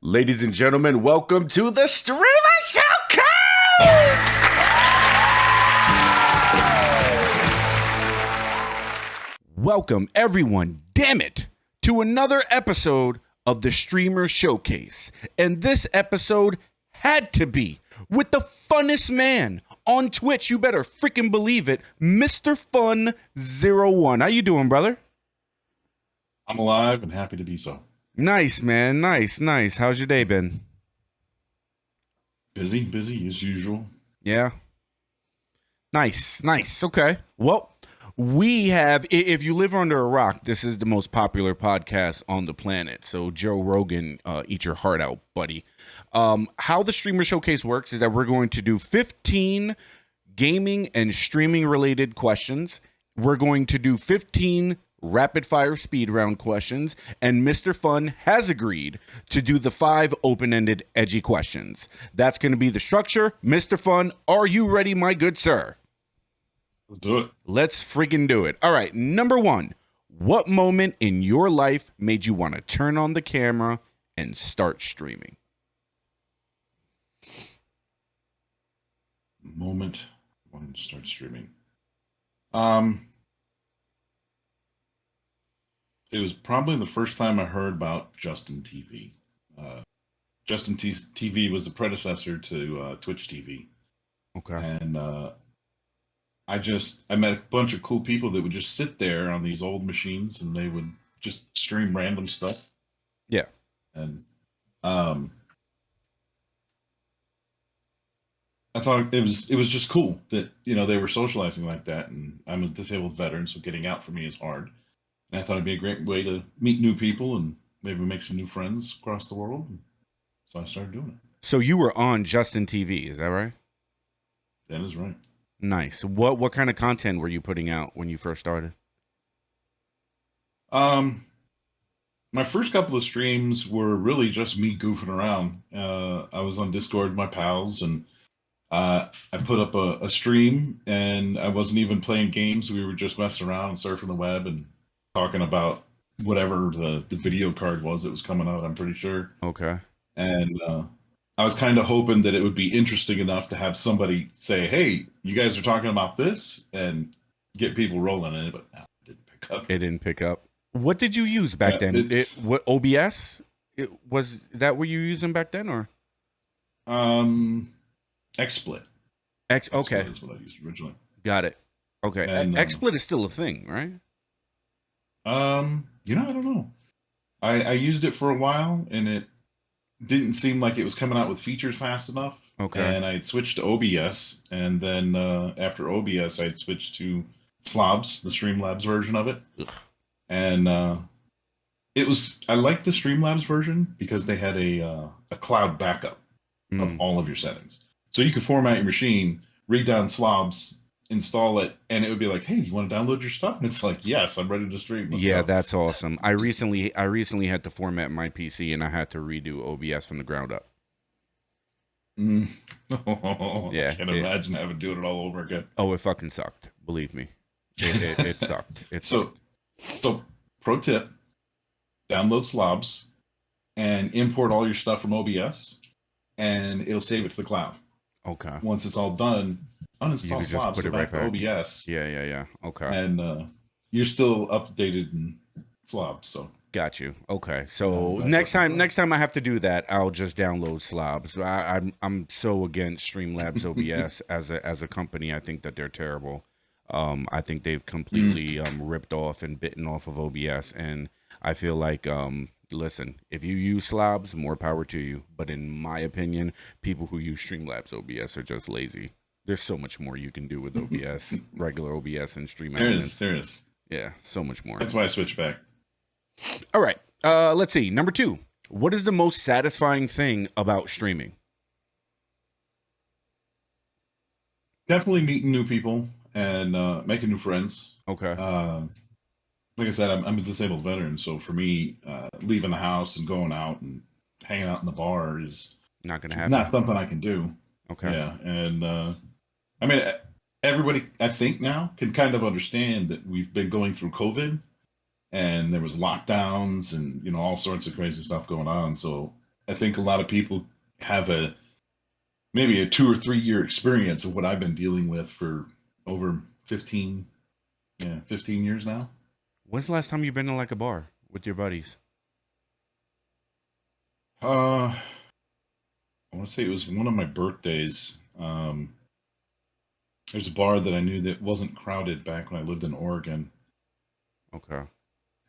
Ladies and gentlemen, welcome to the Streamer Showcase! Welcome, everyone, damn it, to another episode of the Streamer Showcase. And this episode had to be with the funnest man on Twitch. You better freaking believe it, Mr. Fun01. How you doing, brother? I'm alive and happy to be so. Nice, man. Nice. How's your day been? Busy as usual. Yeah. Nice. Okay. Well, we have, if you live under a rock, this is the most popular podcast on the planet. So Joe Rogan, eat your heart out, buddy. How the Streamer Showcase works is that we're going to do 15 gaming and streaming related questions. We're going to do 15 rapid fire speed round questions, and Mr. Fun has agreed to do the 5 open-ended edgy questions. That's going to be the structure. Mr. Fun, are you ready, my good sir? Let's do it. Let's freaking do it. All right, number 1. What moment in your life made you want to turn on the camera and start streaming? Moment I wanted to start streaming. It was probably the first time I heard about Justin TV. Justin TV was the predecessor to Twitch TV. Okay. And I met a bunch of cool people that would just sit there on these old machines and they would just stream random stuff. Yeah. And I thought it was just cool that, they were socializing like that. And I'm a disabled veteran, so getting out for me is hard. And I thought it'd be a great way to meet new people and maybe make some new friends across the world. So I started doing it. So you were on Justin TV, is that right? That is right. Nice. What kind of content were you putting out when you first started? My first couple of streams were really just me goofing around. I was on Discord with my pals, and I put up a stream, and I wasn't even playing games. We were just messing around and surfing the web and talking about whatever the video card was that was coming out, I'm pretty sure. Okay. And I was kind of hoping that it would be interesting enough to have somebody say, hey, you guys are talking about this, and get people rolling in it, but no, it didn't pick up. It didn't pick up. What did you use back then? What OBS? Was that what you were using back then, or? XSplit. Okay. That's what I used originally. Got it. Okay. And, XSplit is still a thing, right? I don't know. I used it for a while, and it didn't seem like it was coming out with features fast enough. Okay. And I switched to OBS, and then after OBS, I'd switched to Slobs, the Streamlabs version of it. Ugh. And I liked the Streamlabs version because they had a cloud backup of all of your settings. So you could format your machine, read down Slobs, install it, and it would be like, hey, you want to download your stuff? And it's like, yes, I'm ready to stream. Yeah, that's awesome. I recently had to format my PC, and I had to redo OBS from the ground up. Yeah, I can't imagine having to do it all over again. Oh, it fucking sucked. Believe me, it sucked. So pro tip: download Slobs and import all your stuff from OBS, and it'll save it to the cloud. Okay. Once it's all done, uninstall Slobs, go back to OBS. Yeah. Okay. And you're still updated in Slobs, so. Got you. Okay. So next time I have to do that, I'll just download Slobs. I'm so against Streamlabs OBS as a company. I think that they're terrible. I think they've completely ripped off and bitten off of OBS, and I feel like listen, if you use Slobs, more power to you. But in my opinion, people who use Streamlabs OBS are just lazy. There's so much more you can do with OBS, regular OBS, and stream elements. There is. Yeah, so much more. That's why I switched back. All right. Let's see. Number 2. What is the most satisfying thing about streaming? Definitely meeting new people and making new friends. Okay. Like I said, I'm a disabled veteran, so for me, leaving the house and going out and hanging out in the bar is not going to happen. Not something I can do. Okay. Yeah, and I mean, everybody I think now can kind of understand that we've been going through COVID, and there was lockdowns and all sorts of crazy stuff going on. So I think a lot of people have maybe a 2 or 3 year experience of what I've been dealing with for over 15 years now. When's the last time you've been to like a bar with your buddies? I want to say it was one of my birthdays. There's a bar that I knew that wasn't crowded back when I lived in Oregon. Okay.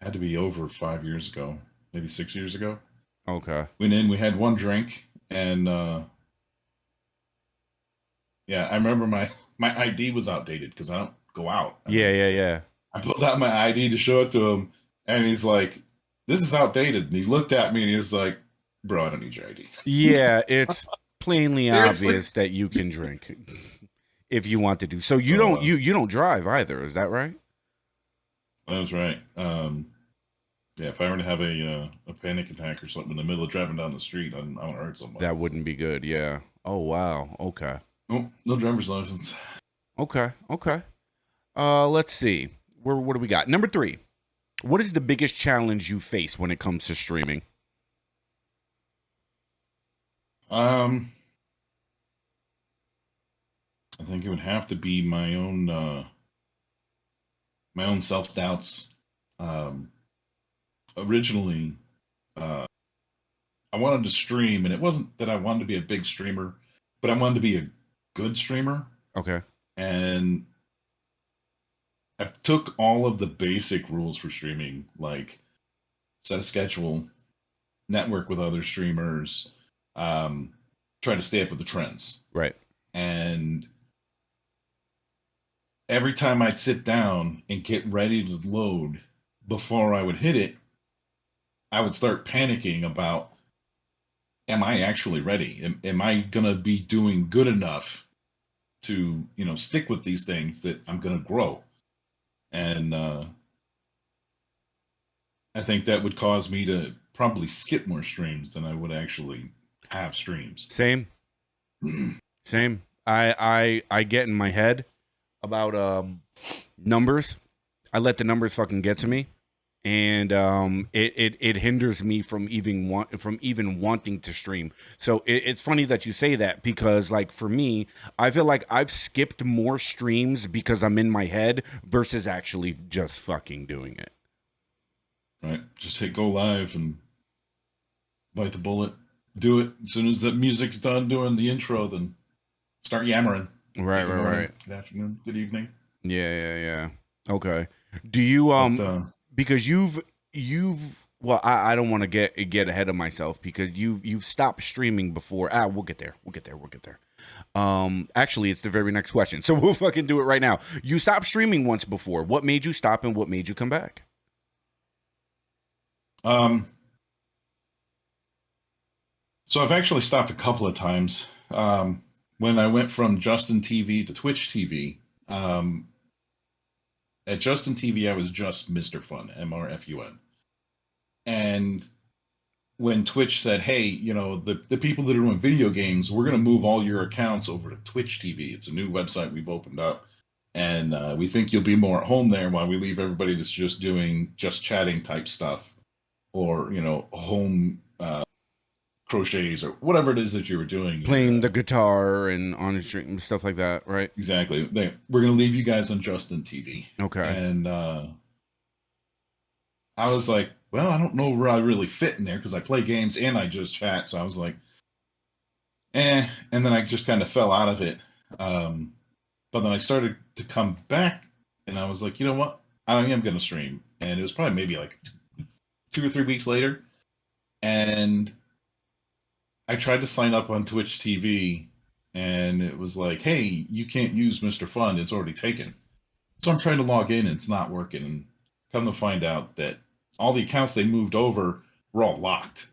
Had to be over 5 years ago, maybe 6 years ago. Okay. Went in, we had one drink, and yeah, I remember my ID was outdated because I don't go out. Yeah, yeah, yeah. I pulled out my ID to show it to him, and he's like, "This is outdated." And he looked at me and he was like, "Bro, I don't need your ID." Yeah, it's plainly Seriously? obvious that you can drink if you want to do. So you So don't you don't drive either, is that right? that was right. Yeah, if I were to have a panic attack or something in the middle of driving down the street, I want to hurt somebody. That wouldn't be good. Yeah. Oh wow. Okay. Oh, no driver's license. Okay. Okay. Let's see. What do we got? Number 3. What is the biggest challenge you face when it comes to streaming? I think it would have to be my own self doubts. Originally, I wanted to stream, and it wasn't that I wanted to be a big streamer, but I wanted to be a good streamer. Okay. And I took all of the basic rules for streaming, like set a schedule, network with other streamers, try to stay up with the trends. Right. And every time I'd sit down and get ready to load before I would hit it, I would start panicking about, am I actually ready? Am I going to be doing good enough to, stick with these things that I'm going to grow? And I think that would cause me to probably skip more streams than I would actually have streams. Same. Same. I get in my head about numbers. I let the numbers fucking get to me, and it hinders me from even wanting to stream. So it's funny that you say that, because like for me, I feel like I've skipped more streams because I'm in my head versus actually just fucking doing it. Right, just hit go live and bite the bullet. Do it as soon as the music's done doing the intro. Then start yammering. Right, Good right, morning, right. good afternoon, good evening. Yeah, yeah, yeah. Okay. Do you But, because you've well, I don't want to get ahead of myself, because you've stopped streaming before. We'll get there. We'll get there. We'll get there. Actually, it's the very next question, so we'll fucking do it right now. You stopped streaming once before. What made you stop, and what made you come back? So I've actually stopped a couple of times. When I went from Justin TV to Twitch TV, at Justin TV, I was just Mr. Fun, MRFUN. And when Twitch said, hey, the people that are doing video games, we're going to move all your accounts over to Twitch TV. It's a new website we've opened up. And we think you'll be more at home there, while we leave everybody that's just doing just chatting type stuff, or, home crochets or whatever it is that you were doing, Playing the guitar and on the stream and stuff like that, right? Exactly. We're going to leave you guys on Justin TV. Okay. And I was like, well, I don't know where I really fit in there, because I play games and I just chat. So I was like, and then I just kind of fell out of it. But then I started to come back, and I was like, you know what? I am going to stream. And it was probably maybe like 2 or 3 weeks later. And I tried to sign up on Twitch TV, and it was like, hey, you can't use Mr. Fun. It's already taken. So I'm trying to log in, and it's not working. And come to find out that all the accounts they moved over were all locked.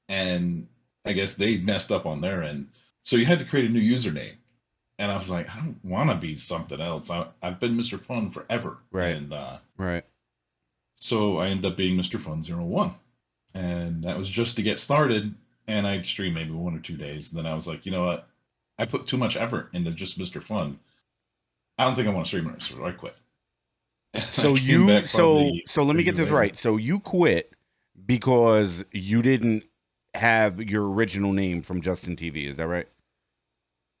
And I guess they messed up on their end. So you had to create a new username. And I was like, I don't want to be something else. I've been Mr. Fun forever. Right. And right. So I ended up being Mr. Fun 01. And that was just to get started. And I'd stream maybe 1 or 2 days. And then I was like, you know what? I put too much effort into just Mr. Fun. I don't think I want to stream it, so I quit. So let me get this right. So you quit because you didn't have your original name from Justin TV. Is that right?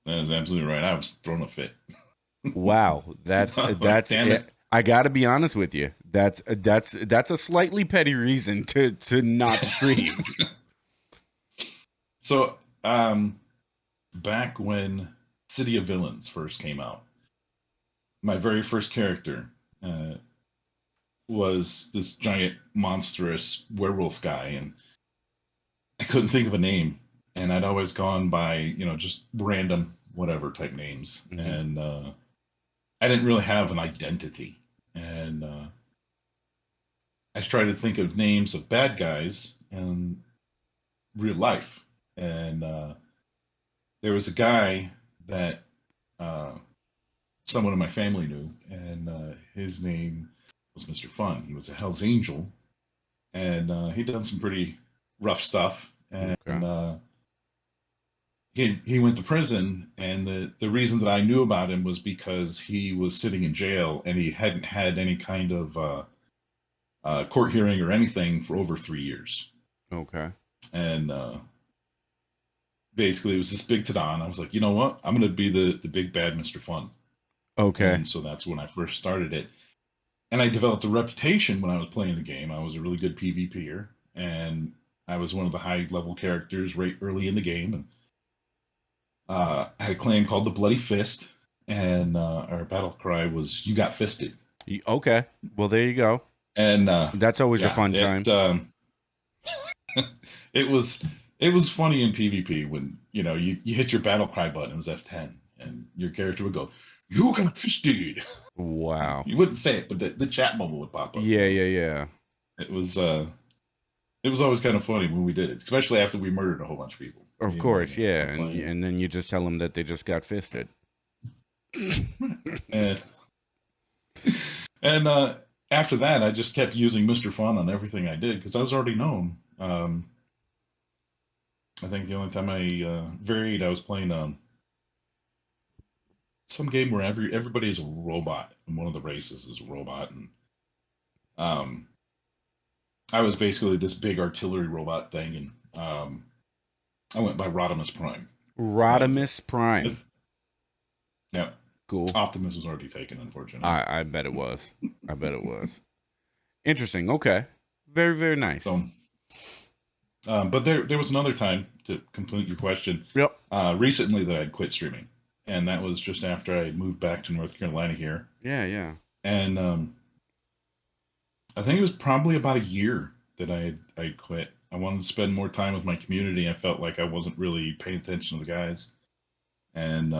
That is absolutely right. I was throwing a fit. Wow, Like, that's damn it. I got to be honest with you. That's a slightly petty reason to not stream. So, back when City of Villains first came out, my very first character uh, was this giant, monstrous werewolf guy, and I couldn't think of a name. And I'd always gone by, just random whatever type names. Mhm. And I didn't really have an identity. And I tried to think of names of bad guys in real life. And there was a guy that uh, someone in my family knew, and his name was Mr. Fun. He was a Hell's Angel, and he'd done some pretty rough stuff. And Okay. he went to prison, and the reason that I knew about him was because he was sitting in jail, and he hadn't had any kind of court hearing or anything for over 3 years. Okay. And basically, it was this big Tadon. I was like, you know what? I'm going to be the big bad Mr. Fun. Okay. And so that's when I first started it. And I developed a reputation when I was playing the game. I was a really good PvPer, and I was one of the high level characters right early in the game. And I had a claim called the Bloody Fist, and our battle cry was "You got fisted." Okay. Well, there you go. And That's always a yeah, fun time. it was funny in PvP when you hit your battle cry button. It was F10, and your character would go, "You got fisted." Wow. You wouldn't say it, but the chat bubble would pop up. Yeah, yeah. It was always kind of funny when we did it, especially after we murdered a whole bunch of people. Of course, yeah. And then you just tell them that they just got fisted. and after that, I just kept using Mr. Fun on everything I did because I was already known. I think the only time I varied, I was playing some game where everybody is a robot, and one of the races is a robot, and I was basically this big artillery robot thing, and I went by Rodimus Prime. Rodimus Prime. Yeah. Cool. Optimus was already taken, unfortunately. I bet it was. I bet it was. Interesting. Okay. Very, very nice. So, but there was another time, to complete your question. Yep. Recently that I'd quit streaming, and that was just after I moved back to North Carolina here. Yeah, yeah. And I think it was probably about a year that I quit. I wanted to spend more time with my community. I felt like I wasn't really paying attention to the guys, and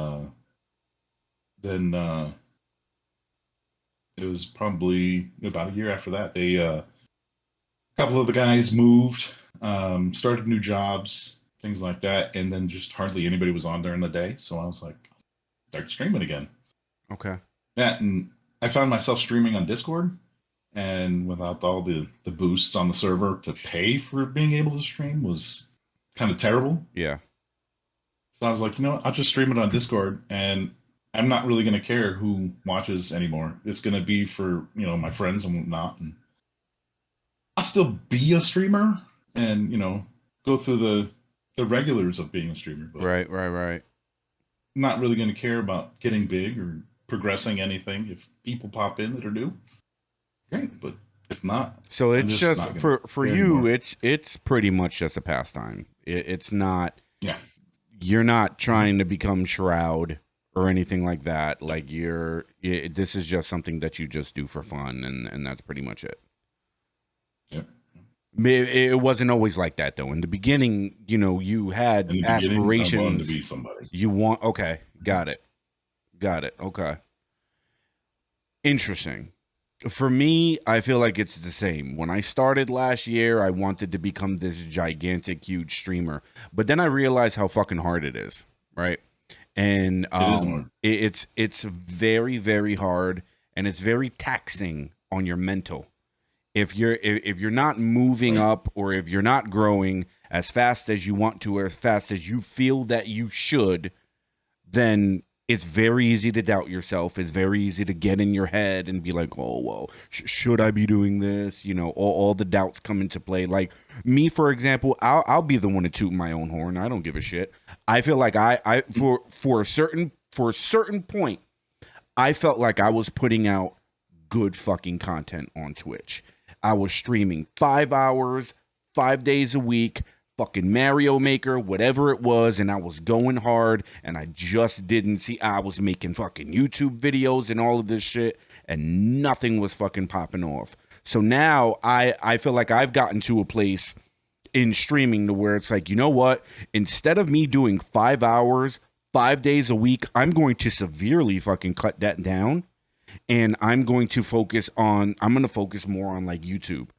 then it was probably about a year after that. They a couple of the guys moved, started new jobs, things like that, and then just hardly anybody was on during the day. So I was like, start streaming again. Okay. That, and I found myself streaming on Discord, and without all the boosts on the server to pay for being able to stream was kind of terrible. Yeah. So I was like, you know what? I'll just stream it on Discord, and I'm not really going to care who watches anymore. It's going to be for my friends and whatnot, and I'll still be a streamer, and go through the regulars of being a streamer. But right. I'm not really going to care about getting big or progressing anything. If people pop in that are new, great. But if not, so it's just for you. Anymore. It's pretty much just a pastime. It's not. Yeah. You're not trying to become Shroud or anything like that. Like this is just something that you just do for fun, and that's pretty much it. Yep. It wasn't always like that though. In the beginning, you had aspirations. I wanted to be somebody. Okay, got it. Okay. Interesting. For me, I feel like it's the same. When I started last year, I wanted to become this gigantic, huge streamer. But then I realized how fucking hard it is, right? And it's very, very hard, and it's very taxing on your mental. If you're not moving up, or if you're not growing as fast as you want to, or as fast as you feel that you should, then it's very easy to doubt yourself. It's very easy to get in your head and be like, oh, well, should I be doing this? You know, all the doubts come into play. Like me, for example, I'll be the one to toot my own horn. I don't give a shit. I feel like I for a certain point, I felt like I was putting out good fucking content on Twitch. I was streaming 5 hours, 5 days a week, fucking Mario Maker, whatever it was, and I was going hard, and I just didn't see. I was making fucking YouTube videos and all of this shit, and nothing was fucking popping off. So now I feel like I've gotten to a place in streaming to where it's like, you know what? Instead of me doing 5 hours, 5 days a week, I'm going to severely fucking cut that down, and I'm going to focus more on like YouTube.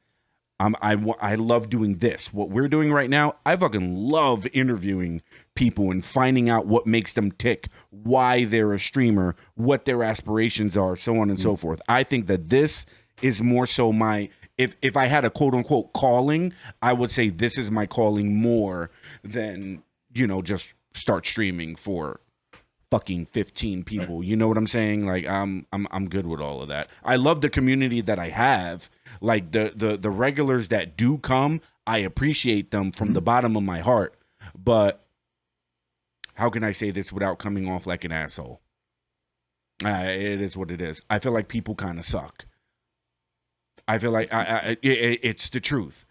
I love doing this. What we're doing right now, I fucking love interviewing people and finding out what makes them tick, why they're a streamer, what their aspirations are, so on and so forth. I think that this is more so my, if I had a quote unquote calling, I would say this is my calling more than, you know, just start streaming for fucking 15 people. Right. You know what I'm saying? Like I'm good with all of that. I love the community that I have. Like the regulars that do come, I appreciate them from the bottom of my heart. But how can I say this without coming off like an asshole? It is what it is. I feel like people kind of suck. I feel like it's the truth.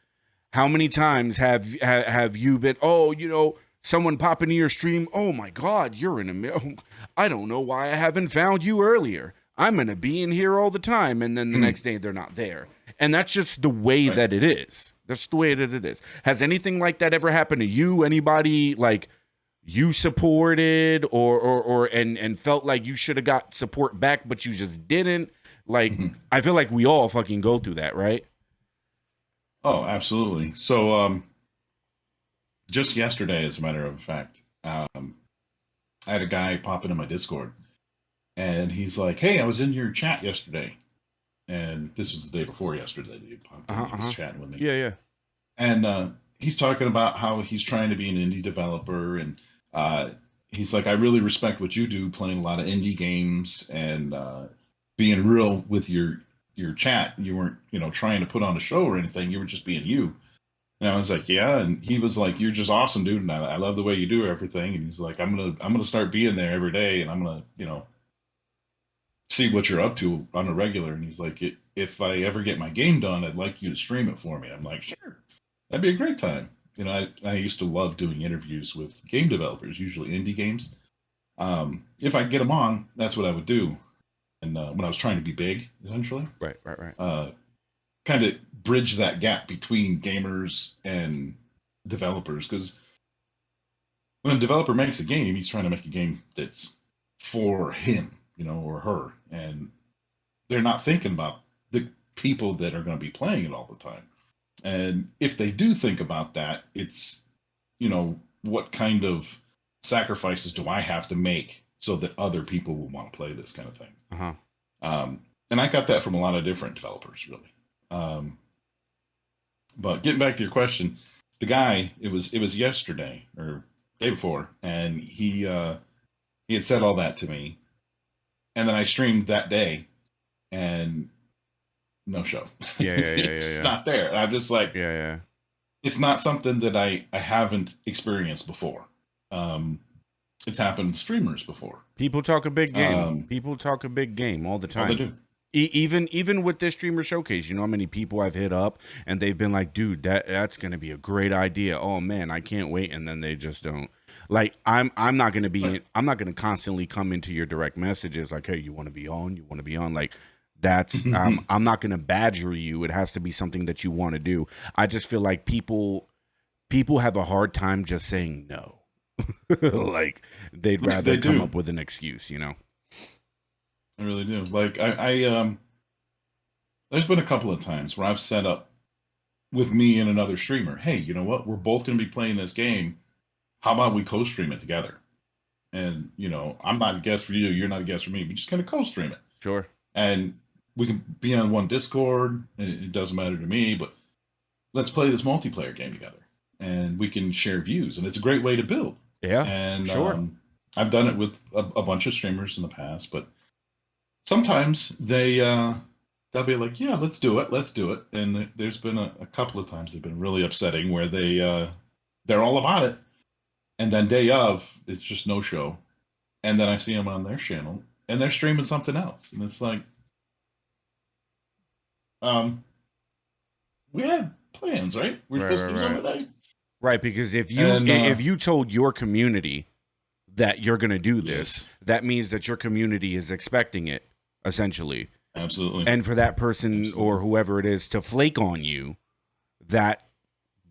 How many times have you been, oh, you know, someone pop into your stream, oh my God, you're in a, I don't know why I haven't found you earlier. I'm going to be in here all the time. And then the next day they're not there. And that's just the way that it is. That's the way that it is. Has anything like that ever happened to you? Anybody like you supported or felt like you should have got support back, but you just didn't? Like, I feel like we all fucking go through that, right? Oh, absolutely. So, just yesterday, as a matter of fact, I had a guy pop into my Discord, and he's like, "Hey, I was in your chat yesterday," and this was the day before yesterday that he popped in. He was chatting with me. Yeah. And he's talking about how he's trying to be an indie developer, and he's like, "I really respect what you do, playing a lot of indie games and being real with your chat. You weren't, you know, trying to put on a show or anything. You were just being you." And I was like, yeah. And he was like, "You're just awesome, dude. And I love the way you do everything." And he's like, I'm gonna start being there every day, and I'm gonna, you know, see what you're up to on a regular." And he's like, "If I ever get my game done, I'd like you to stream it for me." I'm like, "Sure, that'd be a great time." You know, I used to love doing interviews with game developers, usually indie games. If I get them on, that's what I would do. And when I was trying to be big, essentially. Right. Kind of bridge that gap between gamers and developers, because when a developer makes a game, he's trying to make a game that's for him, you know, or her, and they're not thinking about the people that are going to be playing it all the time. And if they do think about that, it's, you know, what kind of sacrifices do I have to make so that other people will want to play this kind of thing? And I got that from a lot of different developers, really. But getting back to your question, the guy, it was yesterday or day before, and he had said all that to me, and then I streamed that day, and no show. Yeah. It's not there. And I'm just like, yeah. It's not something that I haven't experienced before. It's happened to streamers before. People talk a big game. People talk a big game all the time. They do. Even with this streamer showcase, you know how many people I've hit up and they've been like, "Dude, that's gonna be a great idea. Oh man, I can't wait." And then they just don't. Like I'm not gonna constantly come into your direct messages like, "Hey, you want to be on? You want to be on?" Like that's I'm not gonna badger you. It has to be something that you want to do. I just feel like people have a hard time just saying no. Like they'd rather come up with an excuse, you know. I really do. Like I there's been a couple of times where I've set up with me and another streamer, "Hey, you know what? We're both going to be playing this game. How about we co-stream it together?" And, you know, I'm not a guest for you, you're not a guest for me. We just kind of co-stream it. Sure. And we can be on one Discord, and it doesn't matter to me, but let's play this multiplayer game together. And we can share views, and it's a great way to build. Yeah. And sure. I've done it with a bunch of streamers in the past, but sometimes they'll be like, "Yeah, let's do it." And there's been a couple of times they've been really upsetting where they're all about it, and then day of it's just no show, and then I see them on their channel and they're streaming something else, and it's like, um, we had plans, right? We're Right, supposed right, to do something right. today, Right, because and if you told your community that you're going to do this, yes, that means that your community is expecting it, essentially. absolutely, And for that person or absolutely, whoever it is to flake on you, that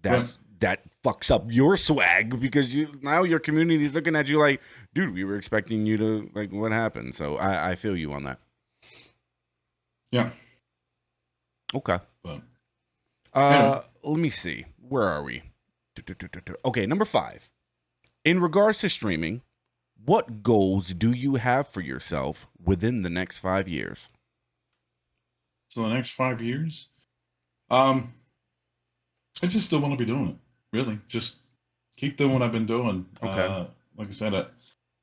right, that fucks up your swag because now your community is looking at you like, dude, we were expecting you to, like, what happened? So I feel you on that. yeah, Okay. but anyway. Let me see. Where are we? Okay, number 5. In regards to streaming, what goals do you have for yourself within the next 5 years? So the next 5 years, I just still want to be doing it. Really, just keep doing what I've been doing. Okay. Like I said,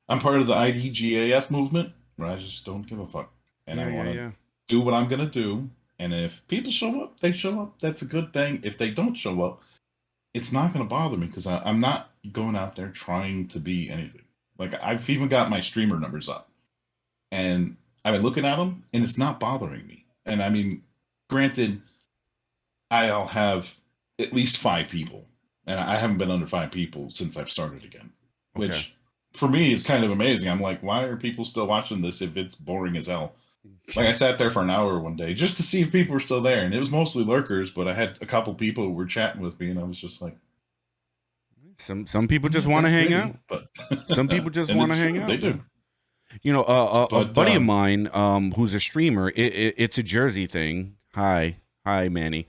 I'm part of the IDGAF movement, where I just don't give a fuck, and I Yeah, yeah, want to yeah. do what I'm gonna do. And if people show up, they show up. That's a good thing. If they don't show up, it's not gonna bother me because I'm not going out there trying to be anything. Like I've even got my streamer numbers up, and I've been looking at them, and it's not bothering me. And I mean, granted, I'll have at least 5 people, and I haven't been under 5 people since I've started again, Okay. which for me is kind of amazing. I'm like, why are people still watching this if it's boring as hell? Like I sat there for an hour one day just to see if people were still there, and it was mostly lurkers, but I had a couple people who were chatting with me, and I was just like, Some people I'm just not want to that hang great, out. but Some people just and want to it's hang true, they out, do. man. You know, a But buddy of mine, who's a streamer. It's a Jersey thing. Hi, Manny.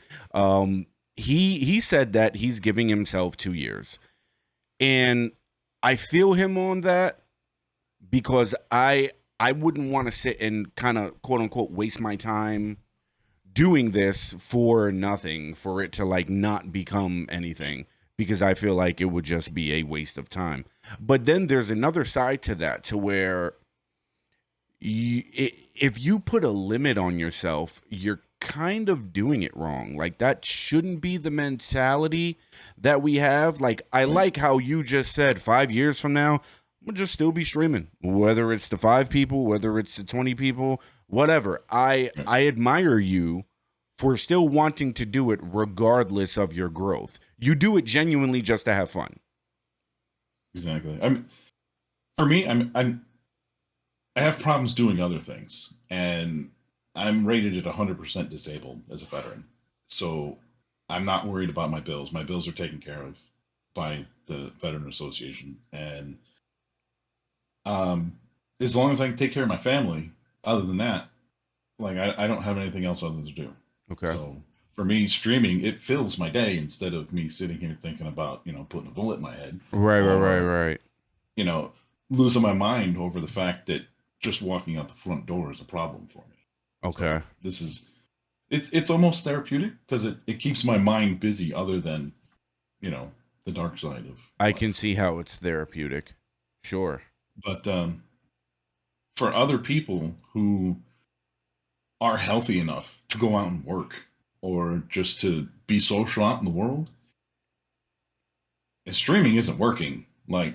He said that he's giving himself 2 years, and I feel him on that because I wouldn't want to sit and kind of quote unquote waste my time doing this for nothing, for it to like not become anything, because I feel like it would just be a waste of time. But then there's another side to that, to where if you put a limit on yourself, you're kind of doing it wrong. Like, that shouldn't be the mentality that we have. Like, I right, like how you just said 5 years from now, I'm gonna just still be streaming, whether it's the 5 people, whether it's the 20 people, whatever. right, I admire you for still wanting to do it regardless of your growth. You do it genuinely just to have fun. exactly. For me, I have problems doing other things, and I'm rated at 100% disabled as a veteran. So I'm not worried about my bills. My bills are taken care of by the Veteran Association, and um, as long as I can take care of my family, other than that, like I don't have anything else other to do. Okay. So for me, streaming it fills my day instead of me sitting here thinking about putting a bullet in my head Right, right, right, or right. you know losing my mind over the fact that just walking out the front door is a problem for me. Okay. So this is it's almost therapeutic because it keeps my mind busy other than you know the dark side of I can life. see how it's therapeutic. Sure. But for other people who are healthy enough to go out and work or just to be social out in the world, streaming isn't working. Like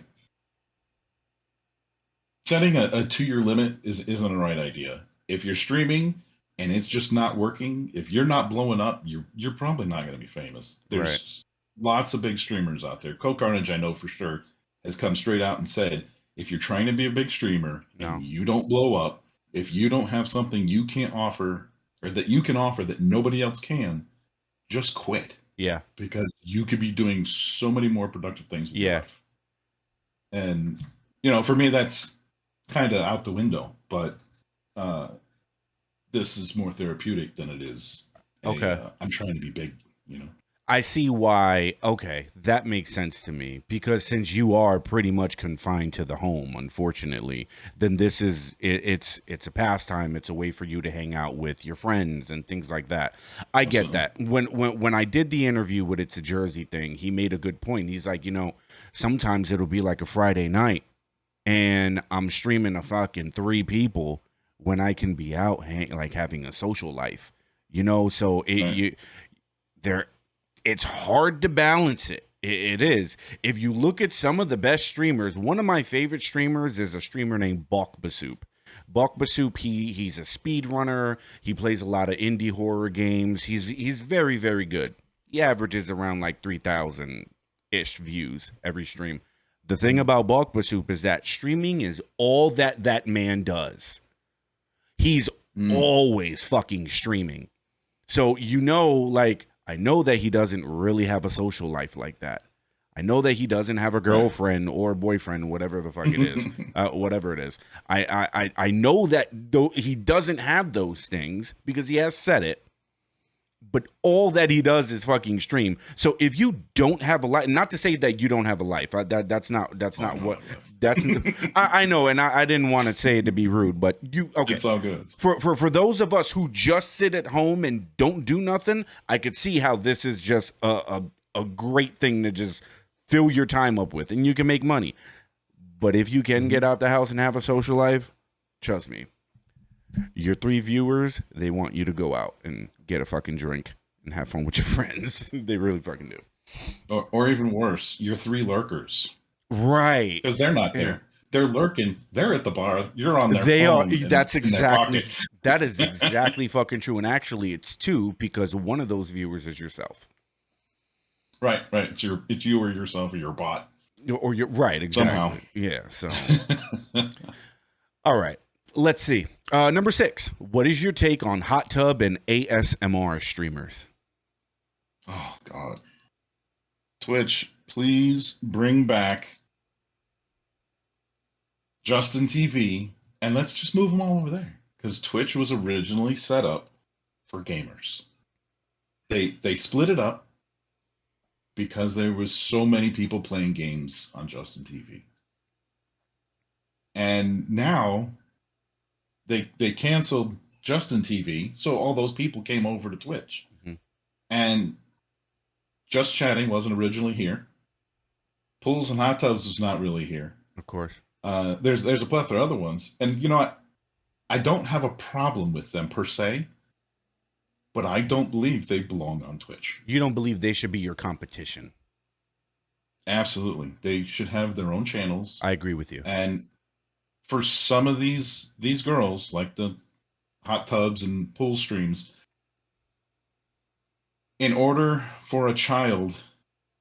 setting a 2 year limit isn't the right idea. If you're streaming and it's just not working, if you're not blowing up, you're probably not going to be famous. Right. There's lots of big streamers out there. Coke Carnage, I know for sure, has come straight out and said, if you're trying to be a big streamer and No. you don't blow up, if you don't have something you can't offer or that you can offer that nobody else can, just quit Yeah. because you could be doing so many more productive things with your Yeah. life. And for me, that's kind of out the window. But uh, this is more therapeutic than it is. Okay. I'm trying to be big. You know. I see why. Okay, that makes sense to me, because since you are pretty much confined to the home, unfortunately, then this is it's a pastime. It's a way for you to hang out with your friends and things like that. I get Absolutely. that. When I did the interview with It's a Jersey thing, he made a good point. He's like, sometimes it'll be like a Friday night, and I'm streaming to fucking 3 people when I can be out like having a social life, So Right. there, it's hard to balance it. It is. If you look at some of the best streamers, one of my favorite streamers is a streamer named Balk Basoup. Balk Basoup, he's a speedrunner. He plays a lot of indie horror games. He's very, very good. He averages around like 3,000 ish views every stream. The thing about Balk Basoup is that streaming is all that man does. He's always fucking streaming. So, like, I know that he doesn't really have a social life like that. I know that he doesn't have a girlfriend or boyfriend, whatever the fuck it is, whatever it is. I know that he doesn't have those things because he has said it. But all that he does is fucking stream. So if you don't have a life, not to say that you don't have a life, that's not what that's. I know, and I didn't want to say it to be rude, but okay. It's all good. For those of us who just sit at home and don't do nothing, I could see how this is just a great thing to just fill your time up with, and you can make money. But if you can get out the house and have a social life, trust me, your 3 viewers, they want you to go out and get a fucking drink and have fun with your friends. They really fucking do. Or even worse, your 3 lurkers. Right. Because they're not there. They're lurking. They're at the bar. You're on their they phone. That's exactly. That is exactly fucking true. And actually, it's 2 because one of those viewers is yourself. Right. It's you or yourself or your bot. Or you're right. Exactly. Somehow. Yeah. So. All right. Let's see. Number 6. What is your take on hot tub and ASMR streamers? Oh, God. Twitch, please bring back Justin TV and let's just move them all over there. Because Twitch was originally set up for gamers. They split it up because there was so many people playing games on Justin TV. And now they canceled Justin TV, so all those people came over to Twitch. Mm-hmm. And Just Chatting wasn't originally here. Pools and Hot Tubs was not really here. Of course. There's a plethora of other ones. And you know what? I don't have a problem with them per se, but I don't believe they belong on Twitch. You don't believe they should be your competition? Absolutely. They should have their own channels. I agree with you. And for some of these girls, like the Hot Tubs and Pool streams, in order for a child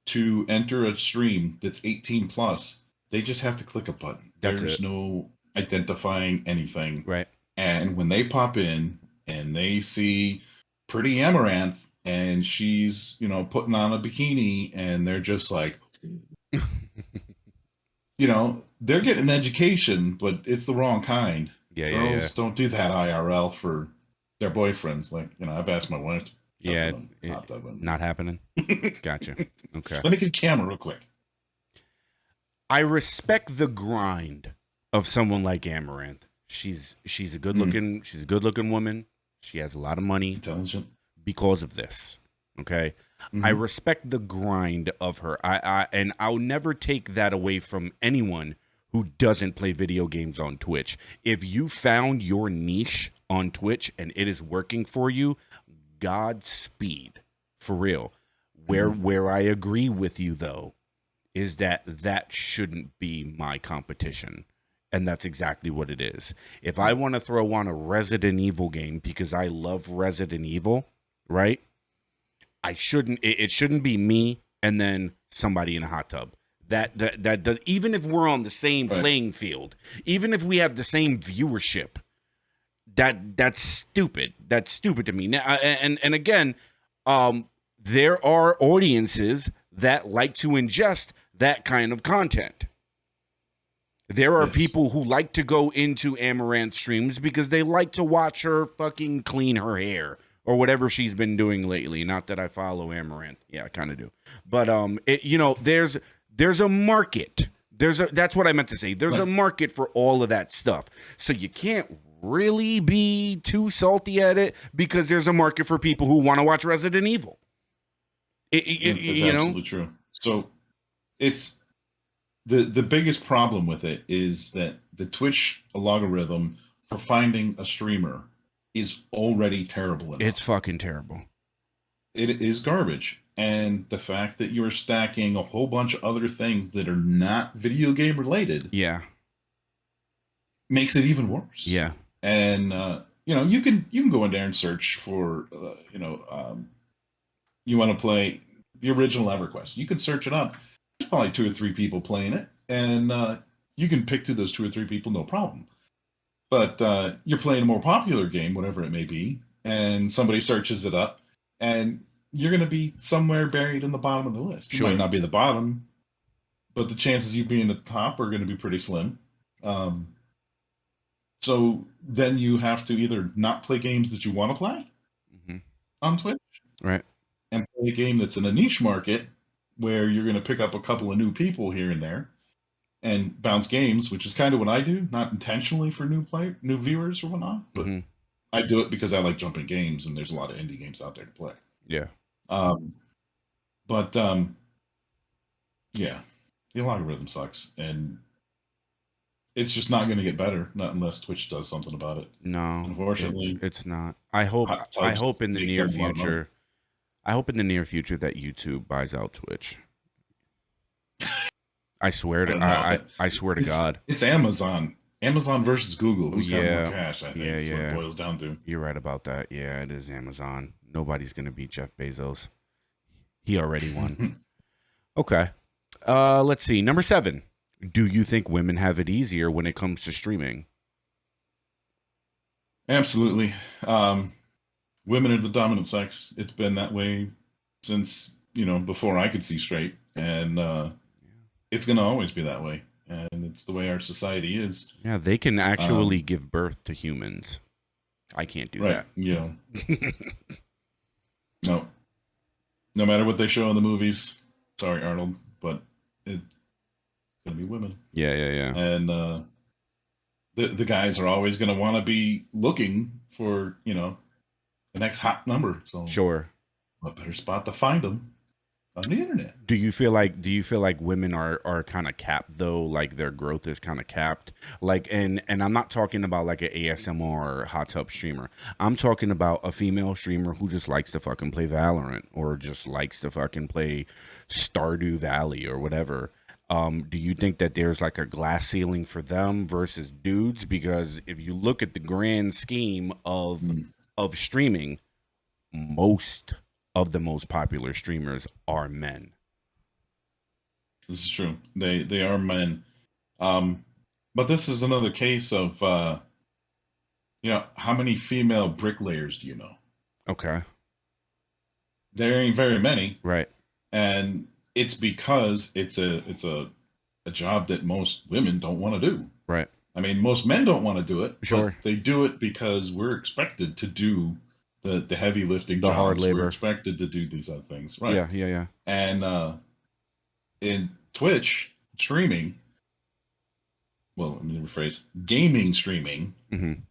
to enter a stream that's 18 plus, they just have to click a button. There's no identifying anything. Right. And when they pop in and they see pretty Amaranth and she's, putting on a bikini and they're just like, they're getting an education, but it's the wrong kind. Yeah, Girls don't do that IRL for their boyfriends. Like, I've asked my wife. Not happening. Gotcha. Okay. Let me get a camera real quick. I respect the grind of someone like Amaranth. She's a good looking woman. She has a lot of money. Intelligent. Because of this. Okay. Mm-hmm. I respect the grind of her. And I'll never take that away from anyone who doesn't play video games on Twitch. If you found your niche on Twitch and it is working for you, Godspeed. For real. Where I agree with you though is that shouldn't be my competition. And that's exactly what it is. If I want to throw on a Resident Evil game because I love Resident Evil, right? It shouldn't be me and then somebody in a hot tub. That even if we're on the same playing field, even if we have the same viewership, that's stupid. That's stupid to me. Now, and again, there are audiences that like to ingest that kind of content. There are people who like to go into Amaranth streams because they like to watch her fucking clean her hair or whatever she's been doing lately. Not that I follow Amaranth. Yeah, I kind of do. But there's a market. That's what I meant to say. There's a market for all of that stuff. So you can't really be too salty at it because there's a market for people who want to watch Resident Evil. It's absolutely true. So it's the biggest problem with it is that the Twitch algorithm for finding a streamer is already terrible enough. It's fucking terrible. It is garbage. And the fact that you're stacking a whole bunch of other things that are not video game related Yeah. makes it even worse. Yeah. And you can go in there and search for you want to play the original EverQuest. You can search it up. There's probably 2 or 3 people playing it, and you can pick through those 2 or 3 people, no problem. But you're playing a more popular game, whatever it may be, and somebody searches it up, and you're going to be somewhere buried in the bottom of the list. You Sure. might not be the bottom, but the chances of you being at the top are going to be pretty slim. So then you have to either not play games that you want to play on Twitch, right, and play a game that's in a niche market where you're going to pick up a couple of new people here and there and bounce games, which is kind of what I do, not intentionally for new viewers or whatnot, but I do it because I like jumping games, and there's a lot of indie games out there to play. Yeah. Yeah, the algorithm sucks, and it's just not going to get better, not unless Twitch does something about it. No, unfortunately, it's not. I hope in the near future. I hope in the near future that YouTube buys out Twitch. I swear to I swear to God. It's Amazon. Amazon versus Google. Who's got more cash, I think. Yeah, That's what it boils down to. You're right about that. Yeah, it is Amazon. Nobody's going to beat Jeff Bezos. He already won. Okay. Let's see. Number 7. Do you think women have it easier when it comes to streaming? Absolutely. Women are the dominant sex. It's been that way since, before I could see straight. And it's going to always be that way. And it's the way our society is. Yeah, they can actually give birth to humans. I can't do that. No. No matter what they show in the movies. Sorry, Arnold, but it's going to be women. Yeah. And the guys are always going to want to be looking for, the next hot number. So sure. What better spot to find them on the internet? Do you feel like women are kind of capped though? Like their growth is kind of capped. Like and I'm not talking about like an ASMR or hot tub streamer. I'm talking about a female streamer who just likes to fucking play Valorant or just likes to fucking play Stardew Valley or whatever. Do you think that there's like a glass ceiling for them versus dudes? Because if you look at the grand scheme of streaming, most of the most popular streamers are men. This is true. They are men. But this is another case of how many female bricklayers do you know? Okay. There ain't very many. Right. And it's because it's a job that most women don't want to do. Right. I mean, most men don't want to do it. Sure. But they do it because we're expected to do the heavy lifting, the jobs. Hard labor. We're expected to do these other things. Right. Yeah. And in Twitch streaming, well, let me rephrase, gaming streaming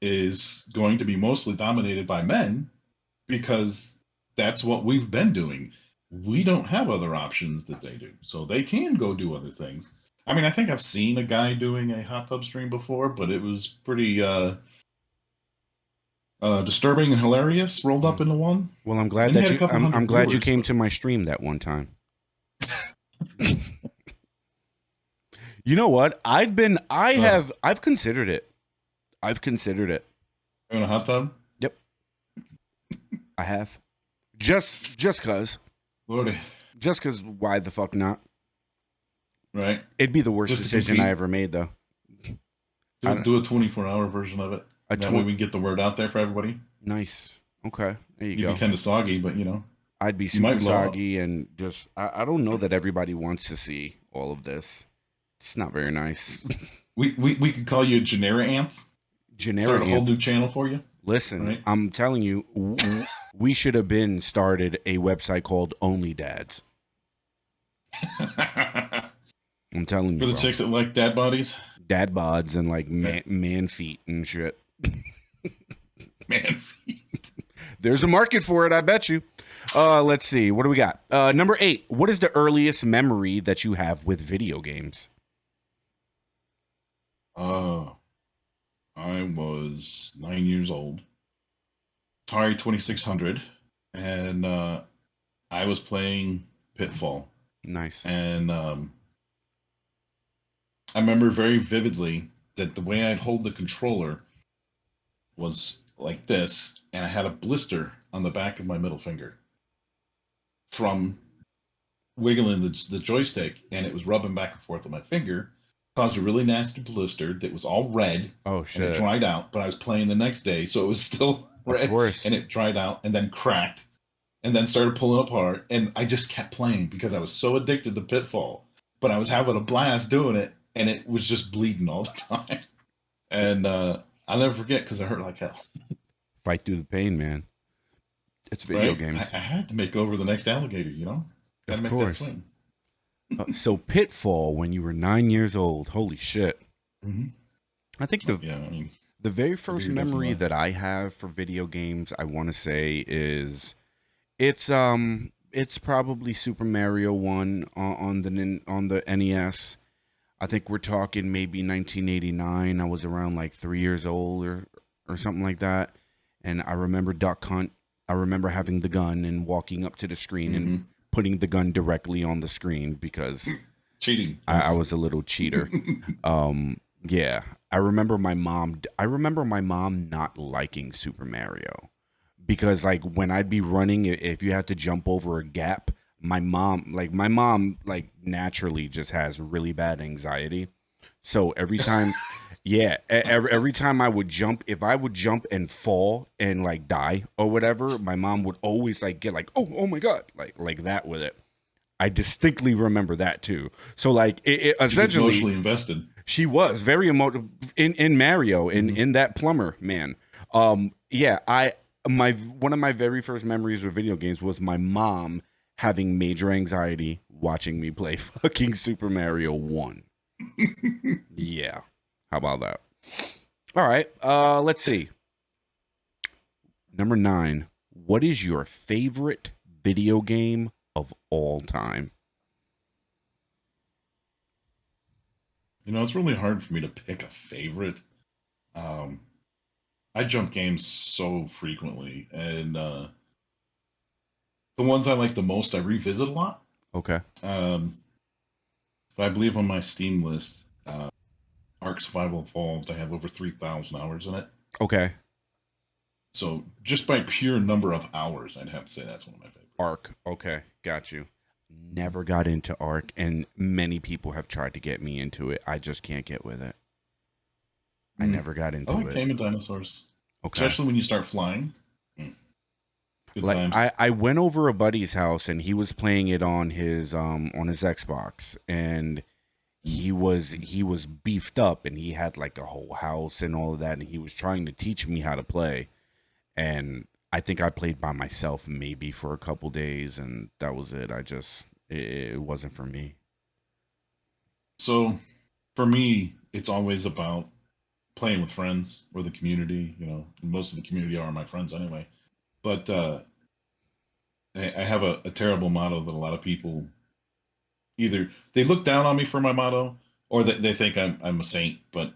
is going to be mostly dominated by men because that's what we've been doing. We don't have other options that they do. So they can go do other things. I mean, I think I've seen a guy doing a hot tub stream before, but it was pretty disturbing and hilarious rolled up into one. Well, I'm glad that I'm glad you came to my stream that one time. You know what? I've considered it. I've considered it. In a hot tub? Yep. I have. Just cause. Lordy. Just cause why the fuck not? Right. It'd be the worst decision I ever made though. Do a 24-hour version of it. That way we can get the word out there for everybody. Nice. Okay. There you go. You'd be kind of soggy, but I'd be super soggy and just I don't know that everybody wants to see all of this. It's not very nice. we could call you Generianth. Start a whole new channel for you. Listen, right? I'm telling you, we should have been started a website called Only Dads. I'm telling you, for the chicks that like dad bodies, dad bods, and like man feet and shit. Man feet. There's a market for it, I bet you. Let's see, what do we got? Number 8. What is the earliest memory that you have with video games? Uh, I was 9 years old. Atari 2600, and I was playing Pitfall, Nice. and I remember very vividly that the way I'd hold the controller was like this, and I had a blister on the back of my middle finger from wiggling the joystick, and it was rubbing back and forth on my finger, caused a really nasty blister that was all red, Oh and it shit. dried out. But I was playing the next day, so it was still Of red, and course. it dried out, and then cracked, and then started pulling apart. And I just kept playing because I was so addicted to Pitfall. But I was having a blast doing it, and it was just bleeding all the time. And I'll never forget because I hurt like hell. Fight through the pain, man. It's video Right? games. I had to make over the next alligator, Got to Of make that course. swing. So Pitfall when you were 9 years old. Holy shit. Mm-hmm. I think Oh, yeah, I mean, the very the first beer doesn't memory lie. that I have for video games, I want to say is it's probably Super Mario 1 on the NES. I think we're talking maybe 1989. I was around like 3 years old or something like that. And I remember Duck Hunt. I remember having the gun and walking up to the screen and Mm-hmm. putting the gun directly on the screen because Cheating. I Yes. was a little cheater. Yeah, I remember my mom not liking Super Mario because like when I'd be running, if you had to jump over a gap, my mom like naturally just has really bad anxiety. So every time, yeah, every time I would jump, if I would jump and fall and like die or whatever, my mom would always like get like, oh my god, like that with it. I distinctly remember that too. So like it She gets essentially emotionally invested. she was very emotive in Mario Mm-hmm. in that plumber man. Yeah, I my one of my very first memories with video games was my mom having major anxiety watching me play fucking Super Mario 1. Yeah. How about that? All right. Let's see. Number 9. What is your favorite video game of all time? It's really hard for me to pick a favorite. Um, I jump games so frequently, and the ones I like the most, I revisit a lot. Okay. Um, but I believe on my Steam list, Ark Survival Evolved, I have over 3,000 hours in it. Okay. So just by pure number of hours, I'd have to say that's one of my favorites. Arc. Okay, got you. Never got into Arc, and many people have tried to get me into it. I just can't get with it. I never got I into like it. taming dinosaurs, Okay. especially when you start flying. Good Like times. I went over a buddy's house and he was playing it on his Xbox and he was beefed up and he had like a whole house and all of that and he was trying to teach me how to play and I think I played by myself maybe for a couple days and that was it. It wasn't for me. So for me, it's always about playing with friends or the community. Most of the community are my friends anyway. But I have a terrible motto that a lot of people either they look down on me for my motto or they think I'm a saint. But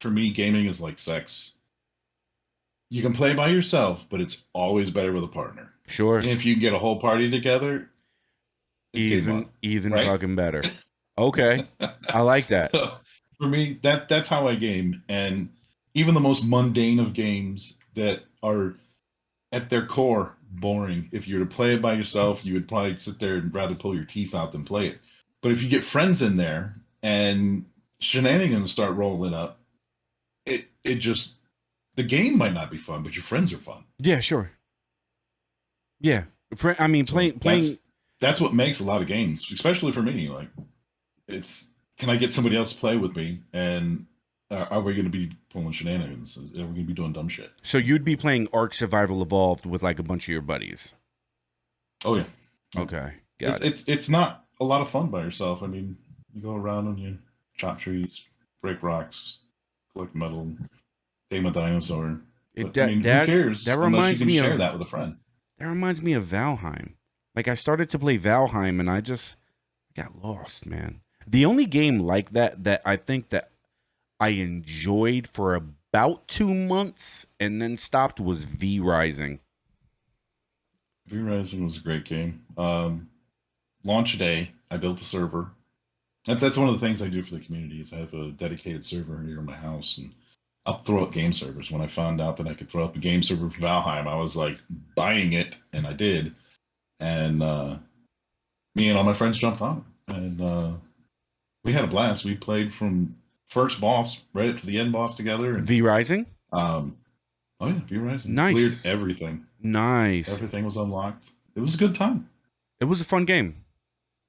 for me, gaming is like sex. You can play by yourself, but it's always better with a partner. Sure. And if you can get a whole party together, it's game on, Even right? fucking better. Okay. I like that. So for me, that's how I game. And even the most mundane of games that are at their core boring. If you were to play it by yourself, you would probably sit there and rather pull your teeth out than play it. But if you get friends in there and shenanigans start rolling up, it just the game might not be fun, but your friends are fun. Yeah, sure. Yeah. I mean So playing that's what makes a lot of games, especially for me. Like it's can I get somebody else to play with me and are we going to be pulling shenanigans? Are we going to be doing dumb shit? So you'd be playing Ark Survival Evolved with like a bunch of your buddies. Oh yeah. Okay, got it. It's not a lot of fun by yourself. I mean, you go around and you chop trees, break rocks, collect metal, tame a dinosaur. But I mean, who cares That unless you reminds can me share of that with a friend? that reminds me of Valheim. Like I started to play Valheim and I just got lost, man. The only game like that I think that I enjoyed for about 2 months and then stopped was V Rising. V Rising was a great game. Launch day, I built a server. That's one of the things I do for the community is I have a dedicated server here in my house, and I'll throw up game servers. When I found out that I could throw up a game server for Valheim, I was like buying it, and I did. And me and all my friends jumped on it, and we had a blast. We played from first boss right up to the end boss together, and V Rising? oh yeah, V Rising cleared Nice. everything. Nice. Everything was unlocked. It was a good time. It was a fun game.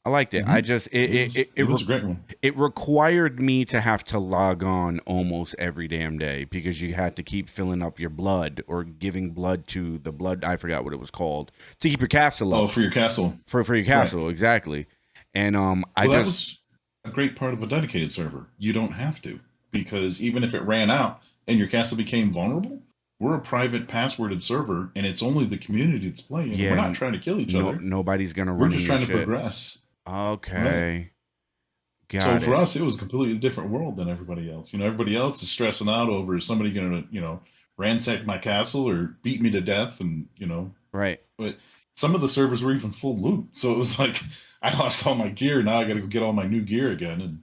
I liked it. I just it was a great one. It required me to have to log on almost every damn day because you had to keep filling up your blood or giving blood to the blood. I forgot what it was called to keep your castle up. Oh, for your castle. For your castle, right. Exactly. And that was a great part of a dedicated server. You don't have to, because even if it ran out and your castle became vulnerable, we're a private passworded server, and it's only the community that's playing. Yeah, we're not trying to kill each other. Nobody's gonna run. We're just trying to progress. Okay. Right. So for us, it was a completely different world than everybody else. Everybody else is stressing out over, is somebody going to, ransack my castle or beat me to death, and Right. But some of the servers were even full loot, so it was like I lost all my gear. Now I got to go get all my new gear again, and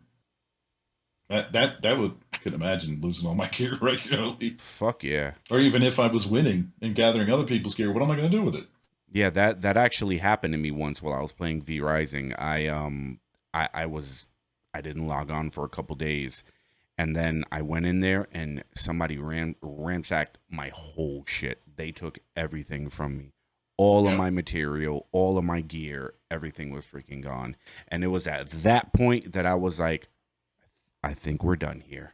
that would, I could imagine losing all my gear regularly. Fuck yeah. Or even if I was winning and gathering other people's gear, what am I going to do with it? Yeah, that actually happened to me once while I was playing V Rising. I didn't log on for a couple days, and then I went in there and somebody ransacked my whole shit. They took everything from me. All of my material, all of my gear, everything was freaking gone. And it was at that point that I was like, I think we're done here.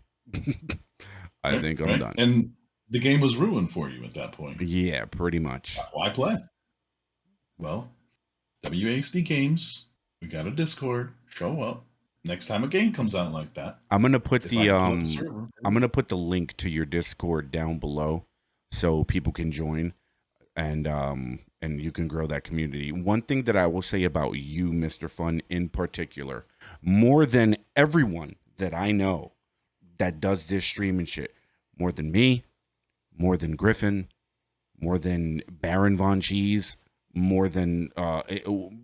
I think I'm done. And the game was ruined for you at that point. Yeah, pretty much. Why play? Well, WASD Games, we got a Discord. Show up. Next time a game comes out like that, I'm gonna put I'm gonna put the link to your Discord down below so people can join and you can grow that community. One thing that I will say about you, Mr. Fun, in particular, more than everyone that I know that does this streaming shit, more than me, more than Griffin, more than Baron Von Cheese, more than